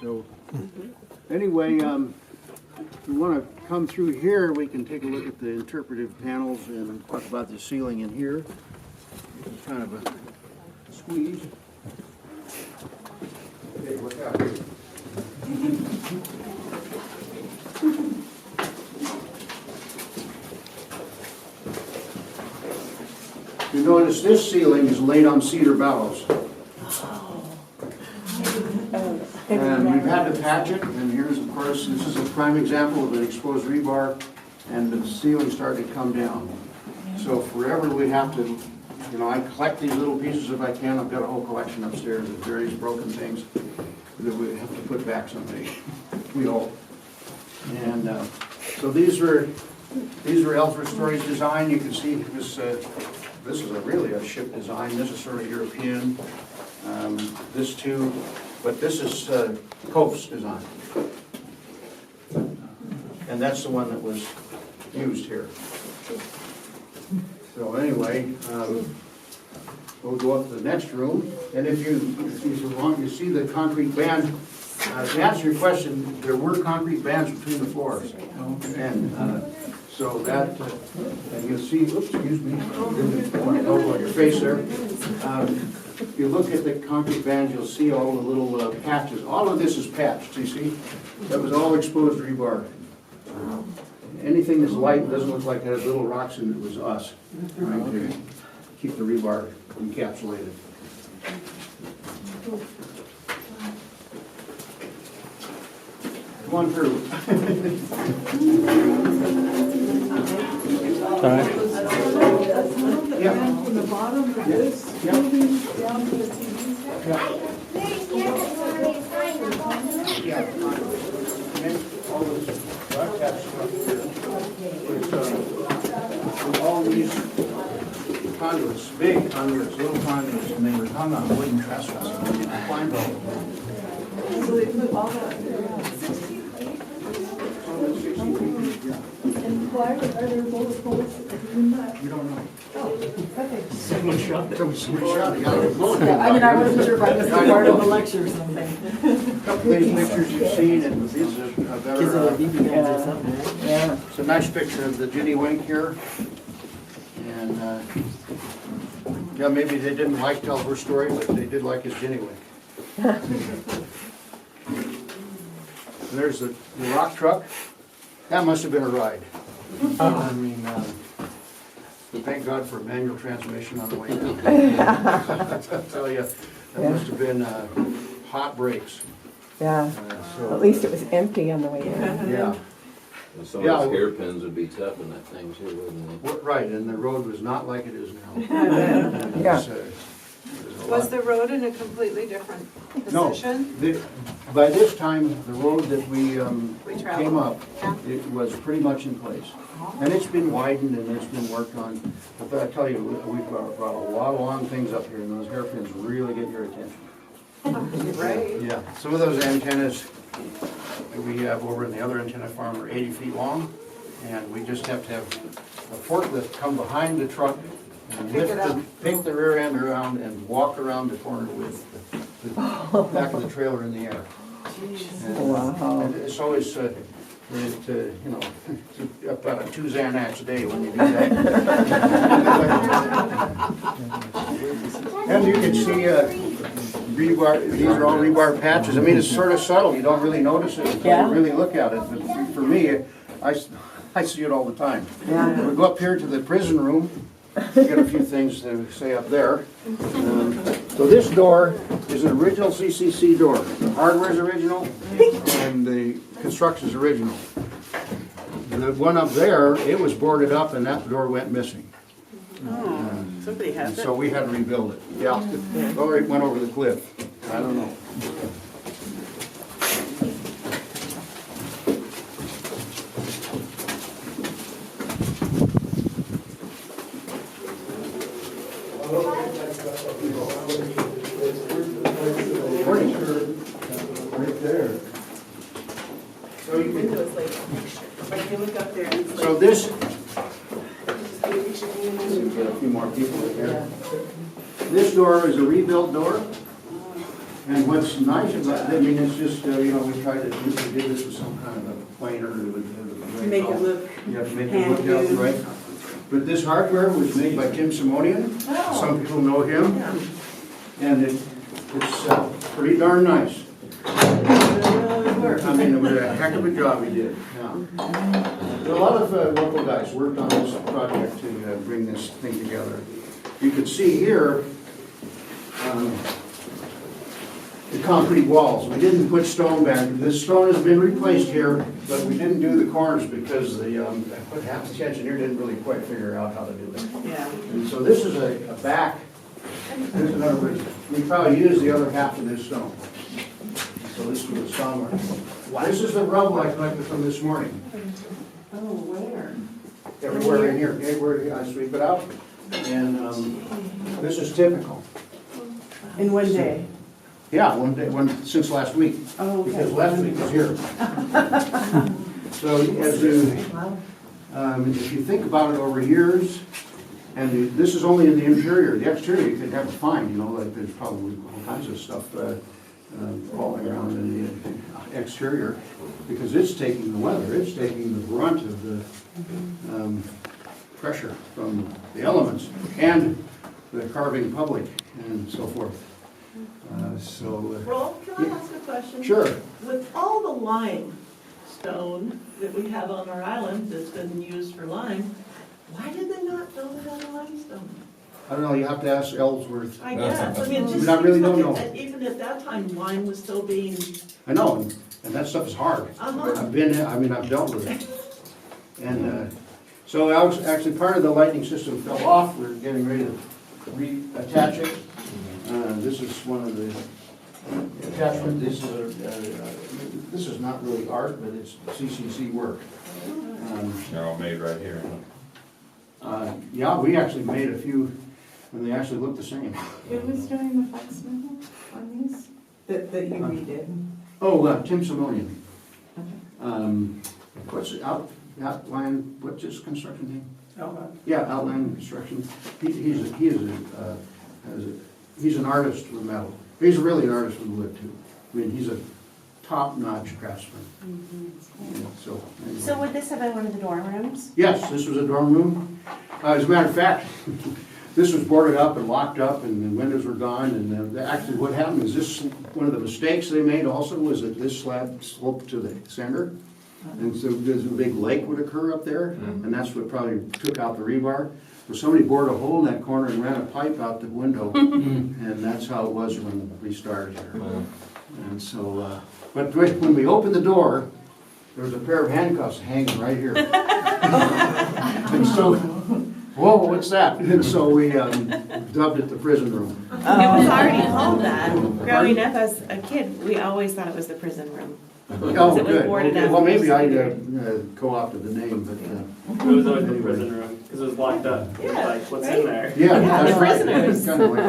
So, anyway, if we want to come through here, we can take a look at the interpretive panels and talk about the ceiling in here. It's kind of a squeeze. Okay, look out here. You notice this ceiling is laid on cedar bellows. And we've had to patch it, and here's, of course, this is a prime example of an exposed rebar, and the ceiling started to come down. So forever we have to, you know, I collect these little pieces if I can. I've got a whole collection upstairs of various broken things that we have to put back someday. We hope. And so these were Ellsworth Story's design. You can see this. This is really a ship design. This is sort of European. This too. But this is Cope's design. And that's the one that was used here. So anyway, we'll go up to the next room. And if you want, you see the concrete band. To answer your question, there were concrete bands between the floors. And so that, and you'll see, oops, excuse me, elbow on your face there. If you look at the concrete bands, you'll see all the little patches. All of this is patched, you see? That was all exposed rebar. Anything that's light doesn't look like it has little rocks in it, was us trying to keep the rebar encapsulated. Come on through. All right. Yeah. From the bottom of this building down to the TV set? Yeah. And all this broadcast stuff here is all these conduits, big conduits, little conduits, and they were hung on wooden trestles. Climbed over. So they put all that there. And why are there bullet holes in that? You don't know. Okay. Someone shot it. Yeah, I mean, I wasn't sure if I missed a part of the lecture or something. These pictures you've seen, and these are better. Yeah. It's a nice picture of the Ginny Wink here. And yeah, maybe they didn't like tell her story, but they did like his Ginny Wink. And there's the rock truck. That must have been a ride. I mean, thank God for a manual transmission on the way down. I tell you, that must have been hot brakes. Yeah, So, at least it was empty on the way in. yeah. And some Yeah, of those hairpins would be tough in that thing too, wouldn't they? Right, and the road was not like it is now. Yeah. Was the road in a completely different No, position? by this time, the road that we We came traveled. up, it was pretty much in place. And it's been widened and it's been worked on. But I tell you, we've brought a lot of long things up here, and those hairpins really get your attention. Right. Yeah, some of those antennas that we have over in the other antenna farm are 80 feet long, and we just have to have a forklift come behind the truck and pick the rear end around and walk around the corner with the back of the trailer in the air. And it's always, about 2 Xanax a day when you do that. And you can see rebar, these are all rebar patches. I mean, it's sort of subtle, you don't really notice it until you really look at it. But for me, I see it all the time. Yeah. We go up here to the prison room, get a few things to say up there. So this door is an original CCC door. The hardware's original and the construction's original. The one up there, it was boarded up and that door went missing. Oh, somebody has it. So we had to rebuild it. Yeah, or it went over the cliff. I don't know. Right there. So you can, Windows like, like you look up there and it's so like. this, get a few more people in here. This door is a rebuilt door. And what's nice about it, I mean, it's just, we tried to do this with some kind of a planer. To make it look You have to make it look healthy, right? But this hardware was made by Tim Simonian. Some people know him. And it's pretty darn nice. I mean, it was a heck of a job he did. Yeah. A lot of local guys worked on this project to bring this thing together. You can see here the concrete walls. We didn't put stone back. This stone has been replaced here, but we didn't do the corners because the engineer didn't really quite figure out how to do it. Yeah. And so this is a back. There's another reason. We probably used the other half of this stone. So this was the stone work. This is the rubble I collected from this morning. Oh, where? Everywhere in here, everywhere I sweep it out. And this is typical. In one day? Yeah, since last week. Oh, okay. Because last week was here. So as you, if you think about it over years, and this is only in the interior. The exterior you could have a fine, like there's probably all kinds of stuff falling around in the exterior, because it's taking the weather, it's taking the brunt of the pressure from the elements and the carving public and so forth. Rolf, can I ask a question? Sure. With all the limestone that we have on our island that's been used for lime, why did they not build it out of limestone? I don't know, you have to ask Ellsworth. I guess, I mean, it just I really seems don't like know. that even at that time, lime was still being, I know, and that stuff is hard. Uh-huh. I've dealt with it. And so I was actually, part of the lighting system fell off. We're getting ready to reattach it. This is one of the attachments. This is not really art, but it's CCC work. They're all made right here. Yeah, we actually made a few, and they actually look the same. Who was doing the facsimile on these? That you redid? Oh, Tim Simonian. What's it, Outline, what's his construction name? Outline. Yeah, Outline Construction. He's an artist with metal. He's really an artist with wood too. I mean, he's a top-notch craftsman. Yeah, so anyway. would this have been one of the dorm rooms? Yes, this was a dorm room. As a matter of fact, this was boarded up and locked up, and the windows were gone. And actually, what happened is this, one of the mistakes they made also was that this slab sloped to the center. And so there's a big lake would occur up there, and that's what probably took out the rebar. So somebody bored a hole in that corner and ran a pipe out the window, and that's how it was when we started here. And so, but when we opened the door, there was a pair of handcuffs hanging right here. And so, whoa, what's that? And so we dubbed it the prison room. It was already called that. Growing up as a kid, we always thought it was the prison room. Oh, it was good. boarded Okay. up. Well, maybe I co-opted the name, but, It was always the prison room, because it was locked up. It was like, what's in there? yeah, Yeah, that's the right. prisoners. Kind of like,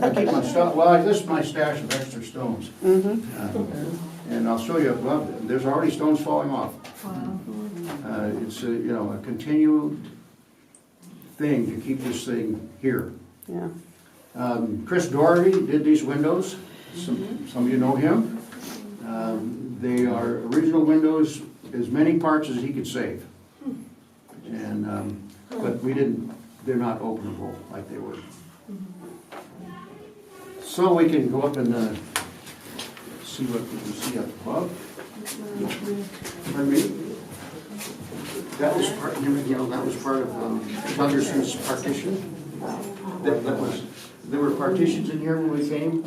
I keep my stuff, well, this is my stash of extra stones. And I'll show you, well, there's already stones falling off. It's a continued thing to keep this thing here. Yeah. Chris Doherty did these windows. Some of you know him. They are original windows, as many parts as he could save. And but they're not openable like they were. So we can go up and see what we can see up above. Pardon me? That was part, that was part of Gunderson's partition. There were partitions in here when we came.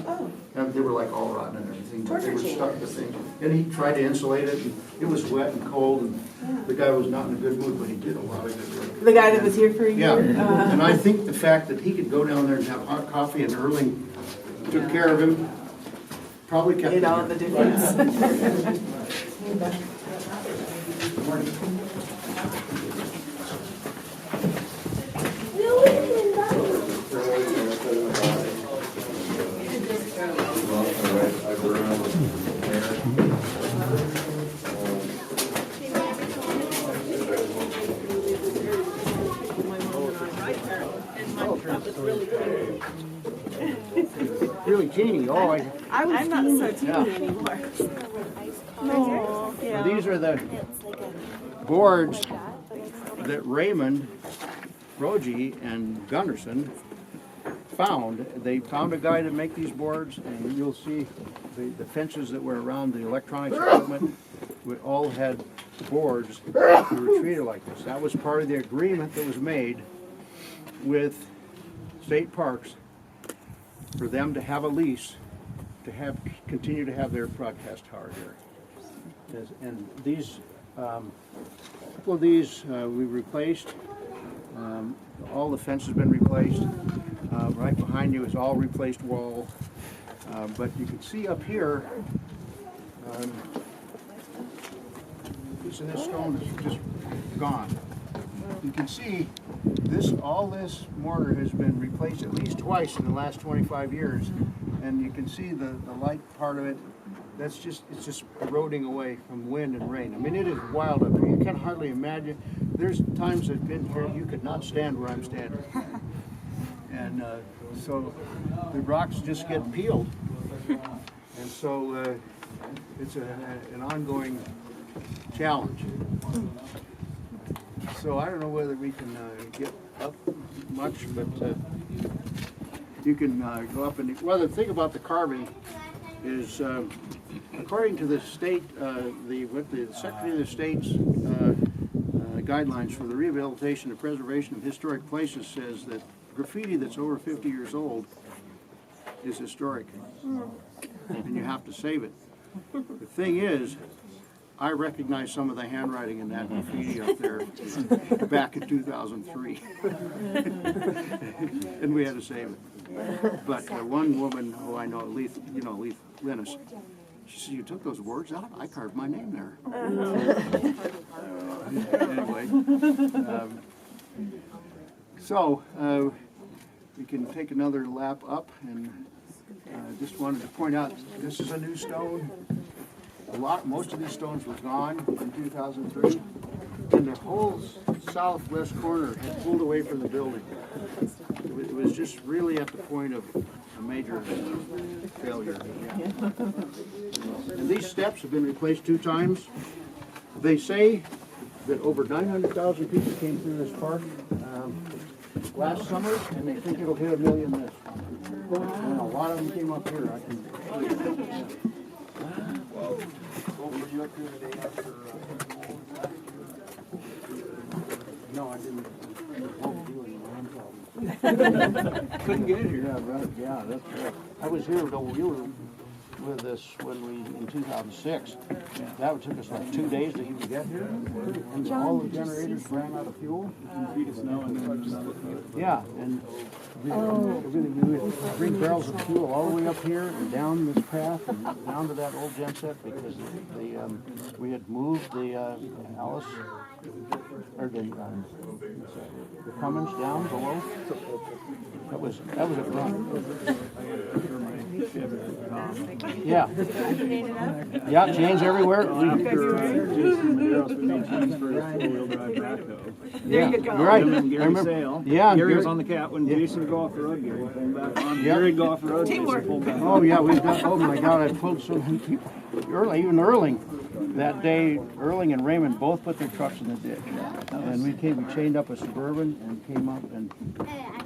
And they were like all rotten and everything, but they were stuck to things. And he tried to insulate it, and it was wet and cold, and the guy was not in a good mood, but he did a lot of good work. The guy that was here for a Yeah, year? and I think the fact that he could go down there and have hot coffee and Erling took care of him, probably kept him Made all here. the difference. Really teeny, I'm not so teeny Yeah. anymore. So these are the boards that Raymond, Rogie, and Gunderson found. They found a guy to make these boards, and you'll see the fences that were around the electronics equipment. We all had boards that were treated like this. That was part of the agreement that was made with state parks for them to have a lease to continue to have their broadcast tower here. And these, couple of these we replaced. All the fence has been replaced. Right behind you is all replaced wall. But you can see up here, piece of this stone is just gone. You can see all this mortar has been replaced at least twice in the last 25 years. And you can see the light part of it. It's just eroding away from wind and rain. I mean, it is wild up here. You can hardly imagine. There's times I've been here, you could not stand where I'm standing. And so the rocks just get peeled. And so it's an ongoing challenge. So I don't know whether we can get up much, but you can go up and, well, the thing about the carving is, according to the state, what the Secretary of the State's guidelines for the rehabilitation and preservation of historic places says that graffiti that's over 50 years old is historic, and you have to save it. The thing is, I recognize some of the handwriting in that graffiti up there back in 2003, and we had to save it. But one woman who I know, Leith Linus, she said, "You took those words out? I carved my name there." Anyway, so we can take another lap up, and just wanted to point out this is a new stone. Most of these stones were gone in 2003, and the whole southwest corner had pulled away from the building. It was just really at the point of a major failure. And these steps have been replaced 2 times. They say that over 900,000 people came through this park last summer, and they think it'll hit 1 million this. And a lot of them came up here. I can tell you. Were you up here the day after? No, I didn't. Couldn't get here. Yeah, right, yeah, that's right. I was here, though, you were with us when we, in 2006. That took us like 2 days to even get here. And all the generators ran out of fuel. Feet of snow and then just Yeah, and we would bring barrels of fuel all the way up here and down this path and down to that old genset because we had moved the Alice, or the Cummins down below. That was a fun. Yeah. Yeah, chains everywhere. There you go. Right. Gary Sale. Yeah. Gary was on the cat when Jason would go off the road. Gary came back on. Gary would go off the road. Jason pulled back. Oh yeah, we've done. Oh my God, I pulled so many people. Even Erling. That day, Erling and Raymond both put their trucks in the ditch, and we chained up a Suburban and came up, and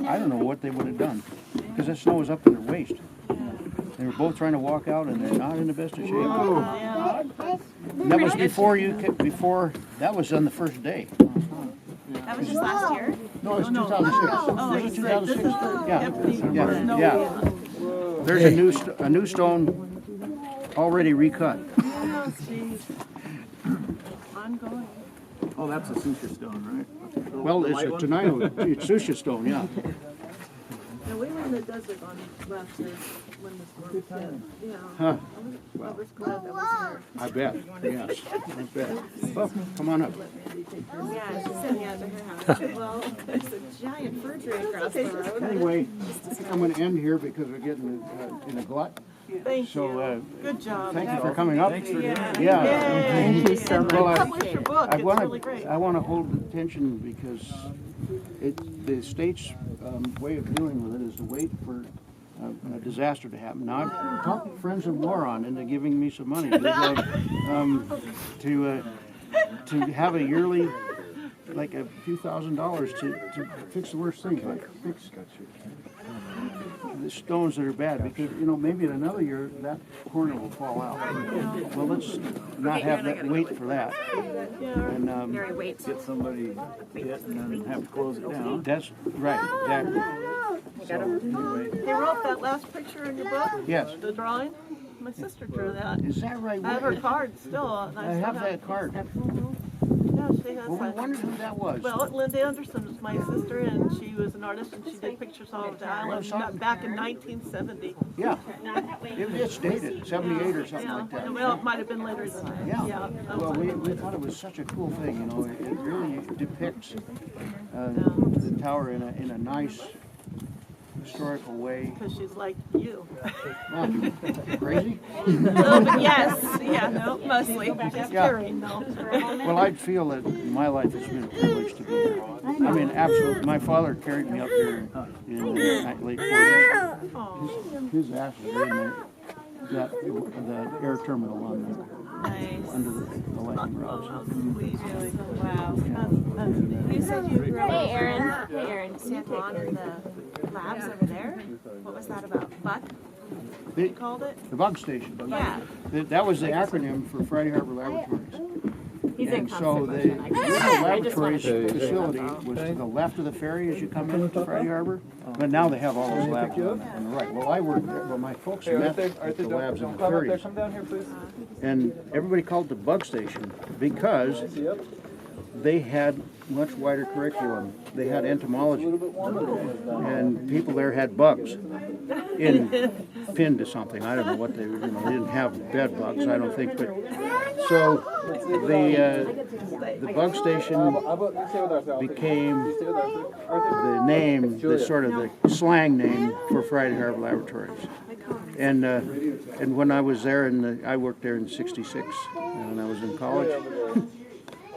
I don't know what they would have done because that snow was up to their waist. They were both trying to walk out, and they're not in the best of shape. And that was before. That was on the first day. That was just last year? No, it was 2006. This is 2006. Yeah. Yeah. There's a new stone already recut. Oh, geez. Ongoing. Oh, that's a suture stone, right? Well, it's a Tenino, it's Susha stone, yeah. Yeah, we were in the desert on last year when this was dead. Yeah. Huh. I was glad that was I bet, yes, I bet. Well, come on up. Yeah, she sent me out to her house. Well, there's a giant fir tree across the road. Anyway, I'm going to end here because we're getting in a glut. there. Thank So, you. Good job. thank you for coming up. Thanks for doing it. Yeah. Thank you so much. Well, Publish your book. It's really great. I want to hold attention because the state's way of dealing with it is to wait for a disaster to happen. Now, I've talked friends of Moron into giving me some money to have a yearly, like a few $1,000s to fix the worst things, like fix the stones that are bad, because maybe in another year that corner will fall out. Well, let's not have that wait for that. And Get somebody hit and then have to close it down. that's right, exactly. Hey, Rolf, that last picture in your book? Yes. The drawing? My sister drew that. Is that right? I have her card still. And I have that card. Yeah, she has Well, I that. wondered who that was. Well, Linda Anderson was my sister, and she was an artist, and she did pictures all over the island back in 1970. Yeah, it's dated, 78 or something Yeah, like that. well, it might have been later than that. Yeah. Well, we thought it was such a cool thing, It really depicts the tower in a nice historical way. Because she's like you. Crazy? No, but yes, yeah, no, mostly. Just Yeah. kidding, no. Well, I feel that my life has been a privilege to be here. I mean, absolutely. My father carried me up here in the late 40s. His ashes are in the air terminal on under the lightning rods. Wow. You said you grew up. Hey, Aaron, San Juan and the labs over there? What was that about? Buck? They Called it? The bug station. Yeah. That was the acronym for Friday Harbor Laboratories. And so the original laboratories facility was to the left of the ferry as you come into Friday Harbor, but now they have all those labs on the right. Well, I worked there. Well, my folks met at the labs in the ferries. Come down here, please. And everybody called it the bug station because they had much wider curriculum. They had entomology, and people there had bugs pinned to something. I don't know what they were. They didn't have bed bugs, I don't think. But so the bug station became the name, the sort of the slang name for Friday Harbor Laboratories. And when I was there, I worked there in '66, when I was in college.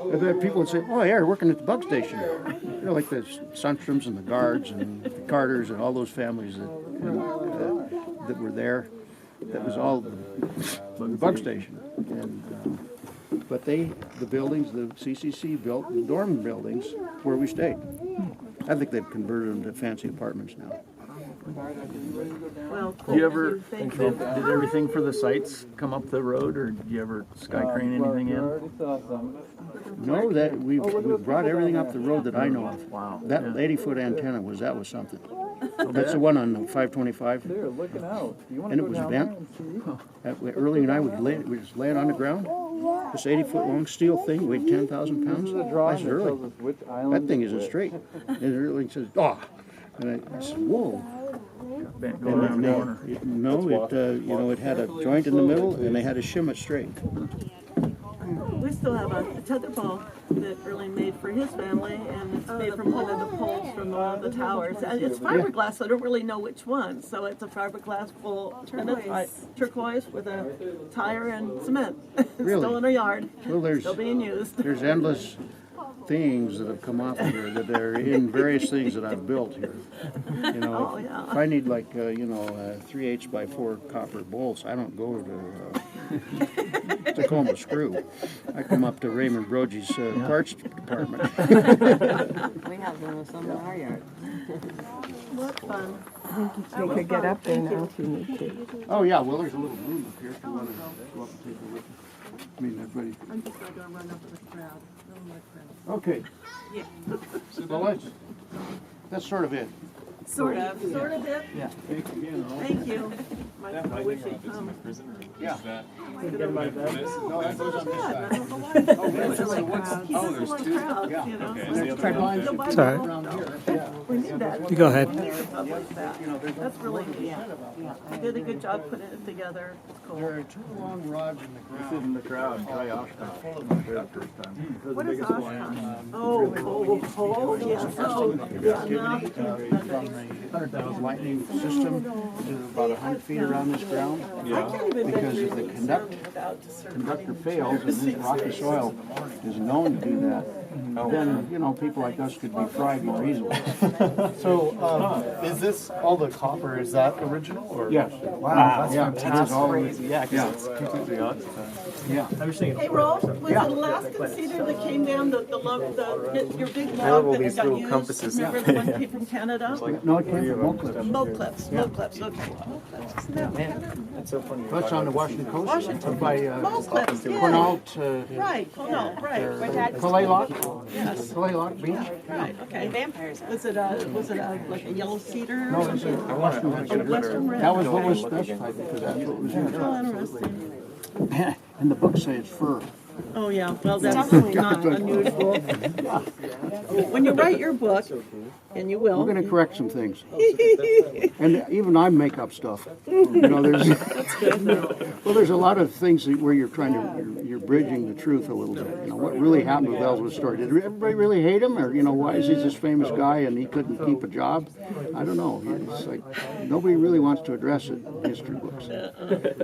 And then people would say, "Oh, yeah, you're working at the bug station." Like the Sunstroms and the Guards and the Carters and all those families that were there. That was all the bug station. But the buildings, the CCC built the dorm buildings where we stayed. I think they've converted them to fancy apartments now. Well, Do you ever, thank did you. everything for the sites come up the road, or did you ever sky crane anything in? No, that we brought everything up the road that I know of. Wow. That 80-foot antenna was something. That's the one on the 525. They're looking out. Do you want And to it go was down bent. there and see? Early and I would just lay it on the ground. This 80-foot long steel thing weighed 10,000 pounds. I said, Early, that thing isn't straight. And Early says, oh. And I said, whoa. Bent going around the corner. It had a joint in the middle, and they had to shim it straight. We still have a tetherball that Erling made for his family, and it's made from one of the poles from one of the towers. And it's fiberglass, so I don't really know which one. So it's a fiberglass pole, turquoise with a tire and cement. Really? Still in our yard. Well, Still being used. there's endless things that have come off of here that are in various things that I've built here. Oh, yeah. If I need 3/8 by 4 copper bolts, I don't go to Tacoma Screw. I come up to Raymond Brogy's parts department. We have one of some in our yard. What fun. You could get up there now if you need to. Oh yeah, well there's a little room up here if you want to go up and take a look. I mean, everybody. I'm just not going to run up with the crowd. I don't like crowds. Okay. Yeah. Well, that's sort of it. Sort of it. Yeah. Thank you. I wish he'd come. Yeah. No, that goes on this side. I don't know why. He doesn't like crowds, you know. It's all right. Around here. Yeah. We need that. You go ahead. Like that. That's really neat. You did a good job putting it together. It's cool. There are 2 long rods in the ground. Sit in the crowd, try Oshkosh. That first time. What is Oshkosh? Oh, yes. Oh, yeah, now. From the lightning system to about 100 feet around this ground. Because if the conductor fails and this rocky soil is known to do that, then people like us could be fried more easily. So, is this all the copper? Is that original? Or? Yes. Wow, that's Yeah, fantastic. it is all Crazy. Yeah, because it's completely oxidized. Yeah. Hey, Rolf, was it Alaskan cedar that came down your big log that got used? Remember the one that came from Canada? No, it came from Oak Cliffs. Moat clips, okay. Man, that's so funny. That's on the Washington coast. Washington. By Moat clips, yeah. Quinault, Right, no, right. Kalaloch. Yes. Kalaloch Beach. Right, okay. Vampires. Was it like a yellow cedar? No, it's a Western red. Western red. That was what was specified because that's what was in Oh, it. interesting. And the books say it's fir. Oh, yeah, well, that's not unusual. When you write your book, and you will. We're going to correct some things. And even I make up stuff. There's a lot of things where you're you're bridging the truth a little bit. What really happened with Ellsworth's story? Did everybody really hate him? Or, why is he this famous guy and he couldn't keep a job? I don't know. It's like nobody really wants to address it in history books.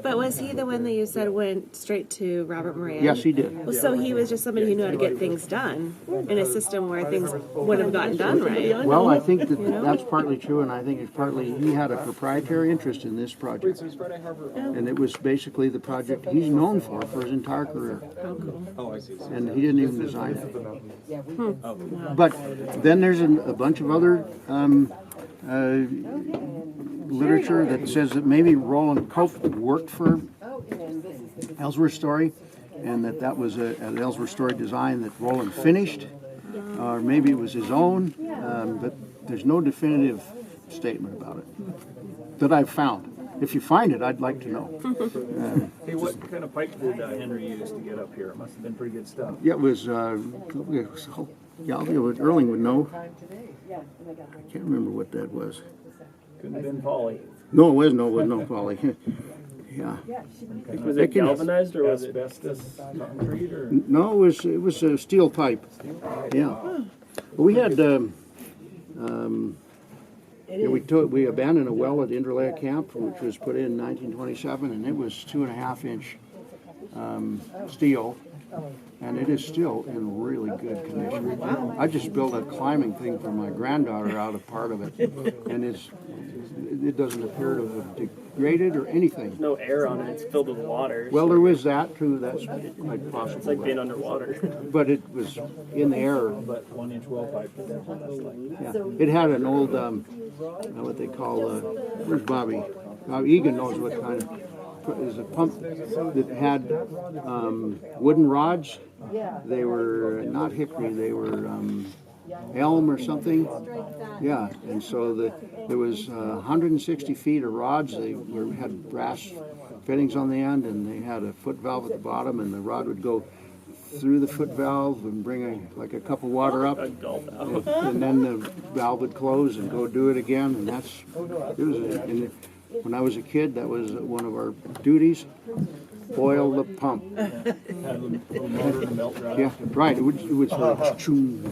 But was he the one that you said went straight to Robert Moran? Yes, he did. Well, so he was just somebody who knew how to get things done in a system where things would have gotten done right. Well, I think that's partly true, and I think it's partly he had a proprietary interest in this project. And it was basically the project he's known for his entire career. And he didn't even design it. But then there's a bunch of other literature that says that maybe Roland Cope worked for Ellsworth's story, and that was an Ellsworth story design that Roland finished, or maybe it was his own, but there's no definitive statement about it that I've found. If you find it, I'd like to know. Hey, what kind of pipe did Henry use to get up here? It must have been pretty good stuff. Yeah, it was Erling would know. I can't remember what that was. Couldn't have been poly. No, it was no poly. Yeah. Was it galvanized or was it asbestos concrete or? No, it was a steel pipe. Yeah. We had we abandoned a well at Interlake Camp, which was put in 1927, and it was 2.5-inch steel, and it is still in really good condition. I just built a climbing thing for my granddaughter out of part of it, and it doesn't appear to have degraded or anything. No air on it, it's filled with water. Well, there was that too, that's quite possible. It's like being underwater. But it was in the air. But 1-inch well pipe. Yeah. It had an old, what they call, where's Bobby? Egan knows what kind of, it was a pump that had wooden rods. They were not hickory, they were elm or something. Yeah, and so there was 160 feet of rods. They had brass fittings on the end, and they had a foot valve at the bottom, and the rod would go through the foot valve and bring like a cup of water up, and then the valve would close and go do it again. And and when I was a kid, that was one of our duties. Boil the pump. Yeah, right. It would sort of choom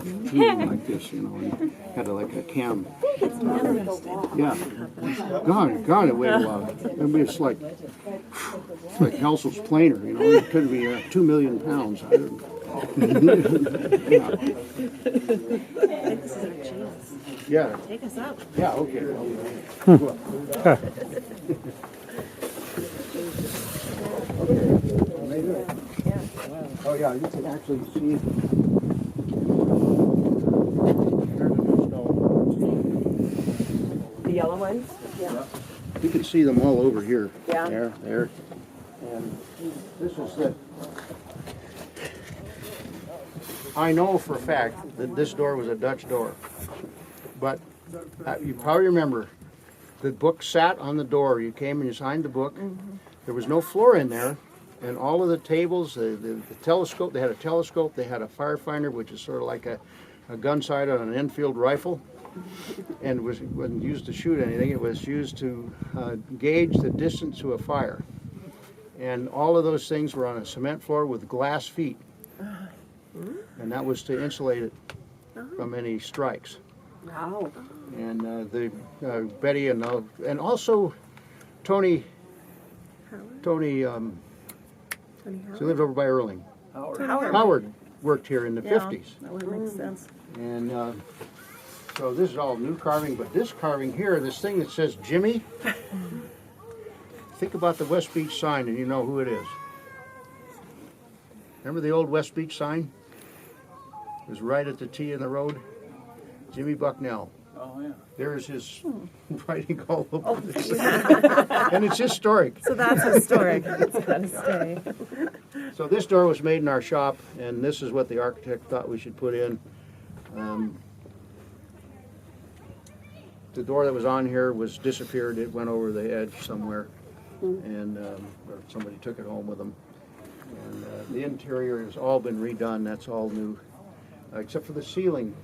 like this, you know, and had like a cam. Yeah. God, it weighed a lot. I mean, it's like Helsell's planer, you know. It could be 2 million pounds. I don't Yeah. Take us up. Yeah. Okay. Oh yeah, you can actually see. The yellow ones? Yeah. You can see them all over here. Yeah. There. And this is it. I know for a fact that this door was a Dutch door. But you probably remember the book sat on the door. You came and you signed the book. There was no floor in there. And all of the tables, the telescope, they had a telescope, they had a firefinder, which is sort of like a gun sight on an Enfield rifle. And wasn't used to shoot anything, it was used to gauge the distance to a fire. And all of those things were on a cement floor with glass feet. And that was to insulate it from any strikes. Wow. And Betty and also Tony, she lived over by Erling. Howard worked here in the 50s. That would make sense. And so this is all new carving, but this carving here, this thing that says Jimmy, think about the West Beach sign and you know who it is. Remember the old West Beach sign? It was right at the T in the road. Jimmy Bucknell. Oh, yeah. There's his writing all over this. And it's historic. So that's historic. It's got to stay. So this door was made in our shop, and this is what the architect thought we should put in. The door that was on here was disappeared. It went over the edge somewhere, and or somebody took it home with them. And the interior has all been redone. That's all new, except for the ceiling.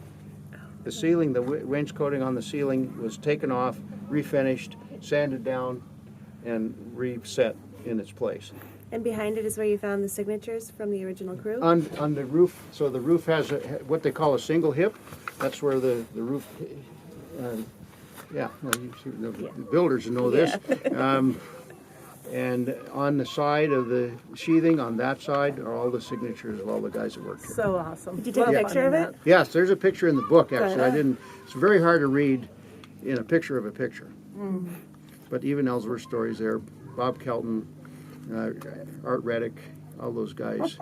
The ceiling, the wainscoting on the ceiling was taken off, refinished, sanded down, and reset in its place. And behind it is where you found the signatures from the original crew? On the roof, so the roof has what they call a single hip. That's where the roof, yeah, well, you see, the builders know this. And on the side of the sheathing, on that side, are all the signatures of all the guys that work here. So awesome. Did you take a picture of it? Yes, there's a picture in the book, actually. I didn't, it's very hard to read in a picture of a picture. But even Ellsworth stories there, Bob Kelton, Art Reddick, all those guys.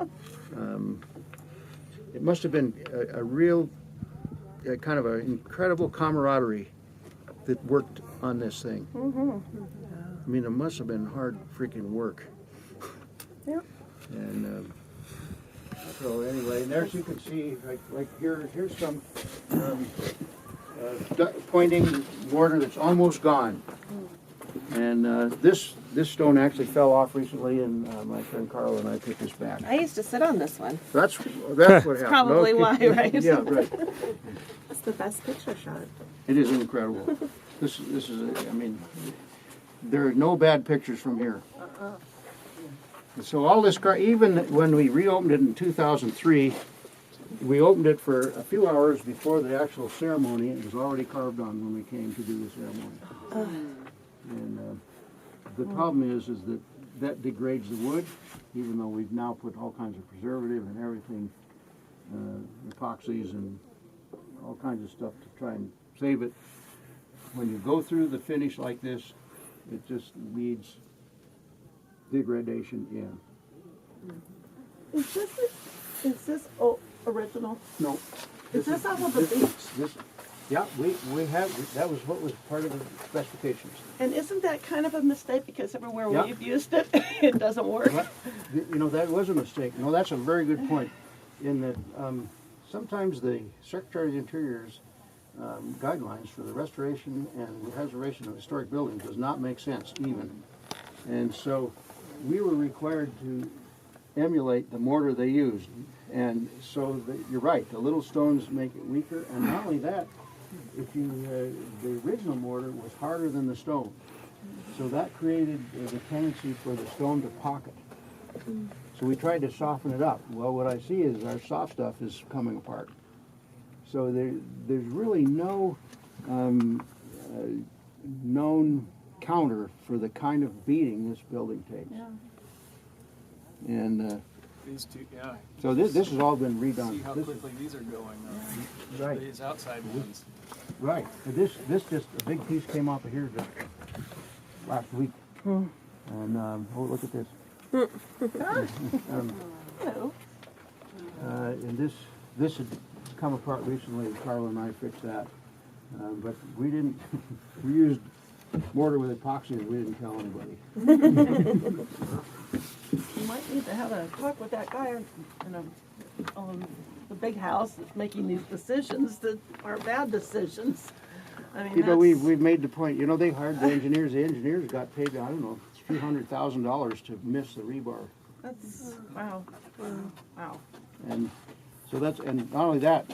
It must have been a real, kind of an incredible camaraderie that worked on this thing. I mean, it must have been hard freaking work. Yep. And so anyway, and there you can see, like here's some pointing mortar that's almost gone. And this stone actually fell off recently, and my friend Carl and I picked this back. I used to sit on this one. That's what happened. Probably why, right? Yeah, right. That's the best picture shot. It is incredible. This is, I mean, there are no bad pictures from here. So all this, even when we reopened it in 2003, we opened it for a few hours before the actual ceremony. It was already carved on when we came to do the ceremony. And the problem is that that degrades the wood, even though we've now put all kinds of preservative and everything, epoxies and all kinds of stuff to try and save it. When you go through the finish like this, it just leads degradation in. Is this original? No. Is this off of the beach? Yeah, we have, that was what was part of the specifications. And isn't that kind of a mistake because everywhere Yeah. we've used it, it doesn't work? You know, that was a mistake. No, that's a very good point. In that sometimes the Secretary of the Interior's guidelines for the restoration and preservation of historic buildings does not make sense even. And so we were required to emulate the mortar they used. And so you're right, the little stones make it weaker. And not only that, if you the original mortar was harder than the stone. So that created the tendency for the stone to pocket. So we tried to soften it up. Well, what I see is our soft stuff is coming apart. So there's really no known counter for the kind of beating this building takes. Yeah. And These two, yeah. so this has all been redone. See how quickly these are going. Right. These outside ones. Right. This just a big piece came off of here just last week. And oh, look at this. Hello. And this had come apart recently. Carla and I fixed that, but we didn't. We used mortar with epoxy, and we didn't tell anybody. You might need to have a talk with that guy on the big house that's making these decisions that are bad decisions. I mean, But we've made the point. You know, they hired the engineers. The engineers got paid, I don't know, $300,000 to miss the rebar. That's wow. Wow. And so and not only that,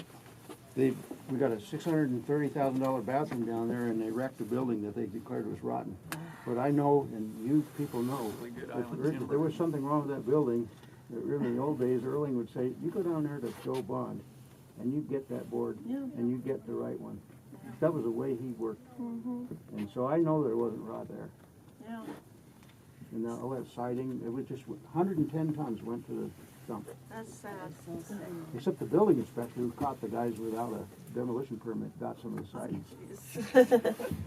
we got a $630,000 bathroom down there, and they wrecked a building that they declared was rotten. But I know, and you people know, if there was something wrong with that building, that really in the old days, Erling would say, you go down there to Joe Bond, and you get that board, and you get the right one. That was the way he worked. And so I know there wasn't rot there. Yeah. And all that siding, it was just 110 tons went to the dump. That's sad. Except the building inspector who caught the guys without a demolition permit got some of the siding.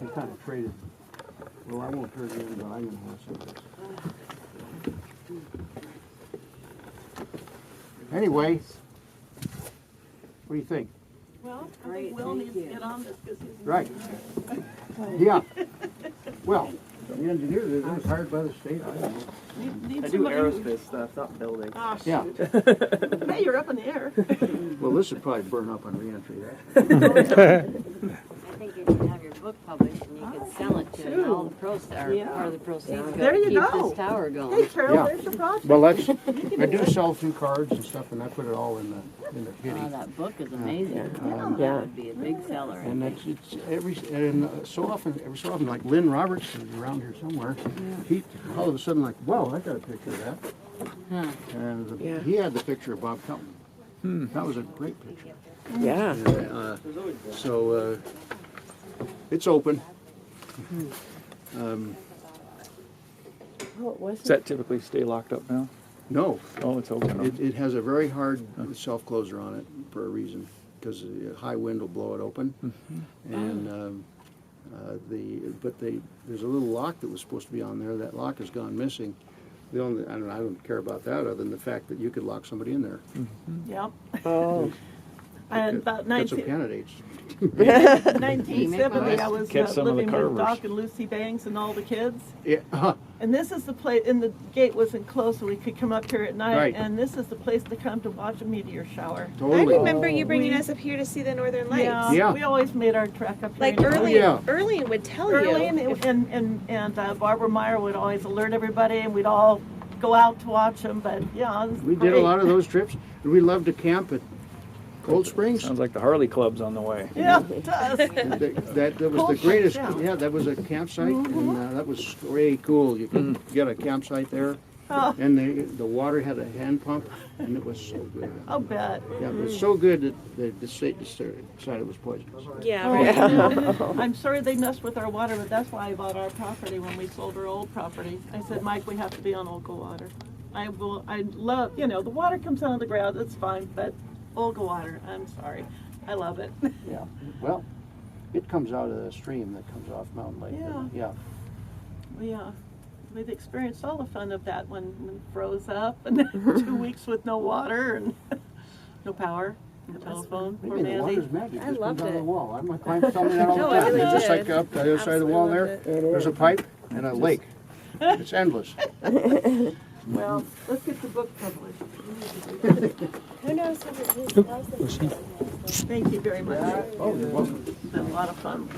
He kind of traded. Well, I won't turn it in, but I'm going to have some of this. Anyway, what do you think? Well, I think Will needs to get on this because he's Right. Yeah. Well, the engineer that was hired by the state, I don't know. I do aerospace stuff, not building. Ah, Yeah. Hey, you're up in the air. Well, this would probably burn up on reentry. I think you can have your book published and you can sell it to and all the part of the proceeds go There to you keep go. this tower going. Hey, Carol, Yeah. there's your project. Well, I do sell through cards and stuff, and I put it all in the kitty. Oh, that book is amazing. That would be a big seller. And it's every so often, like Lynn Roberts is around here somewhere. He all of a sudden like, whoa, I got a picture of that. And he had the picture of Bob Kelton. That was a great picture. Yeah. So it's open. Does that typically stay locked up now? No. Oh, it's open. It has a very hard self-closer on it for a reason, because a high wind will blow it open. And there's a little lock that was supposed to be on there. That lock has gone missing. I don't care about that other than the fact that you could lock somebody in there. Yep. Oh. And about Got some candidates. 1970, I was living with Doc and Lucy Banks and all the kids. Yeah. And this is the place, and the gate wasn't closed, so we could come up here at night. Right. And this is the place to come to watch a meteor shower. Totally. I remember you bringing us up here to see the Northern Lights. Yeah. We always made our trek up here. Like Erling would tell you. And Barbara Meyer would always alert everybody, and we'd all go out to watch them. But yeah, it was We did a lot of those trips. We loved to camp at Cold Springs. Sounds like the Harley Club's on the way. Yeah, it does. That was the greatest. Yeah, that was a campsite, and that was way cool. You could get a campsite there. Oh. And the water had a hand pump, and it was so good. I'll bet. Yeah, it was so good that the state decided it was poisonous. Yeah, right. I'm sorry they messed with our water, but that's why I bought our property when we sold our old property. I said, Mike, we have to be on Olga water. I love, the water comes out of the ground, it's fine, but Olga water, I'm sorry. I love it. Yeah, well, it comes out of the stream that comes off Mountain Lake. Yeah. Yeah. Yeah. We've experienced all the fun of that when it froze up and 2 weeks with no water and no power, no telephone. Poor Maybe the Mandy. water's magic. I Just loved comes out of it. the wall. My clients tell me that all the No, I time. really Just did. like up the other side of the wall there, Absolutely there's a pipe and a lake. It's endless. Well, let's get the book published. Who knows if it is? Thank you very much. Oh, you're welcome. It's been a lot of fun.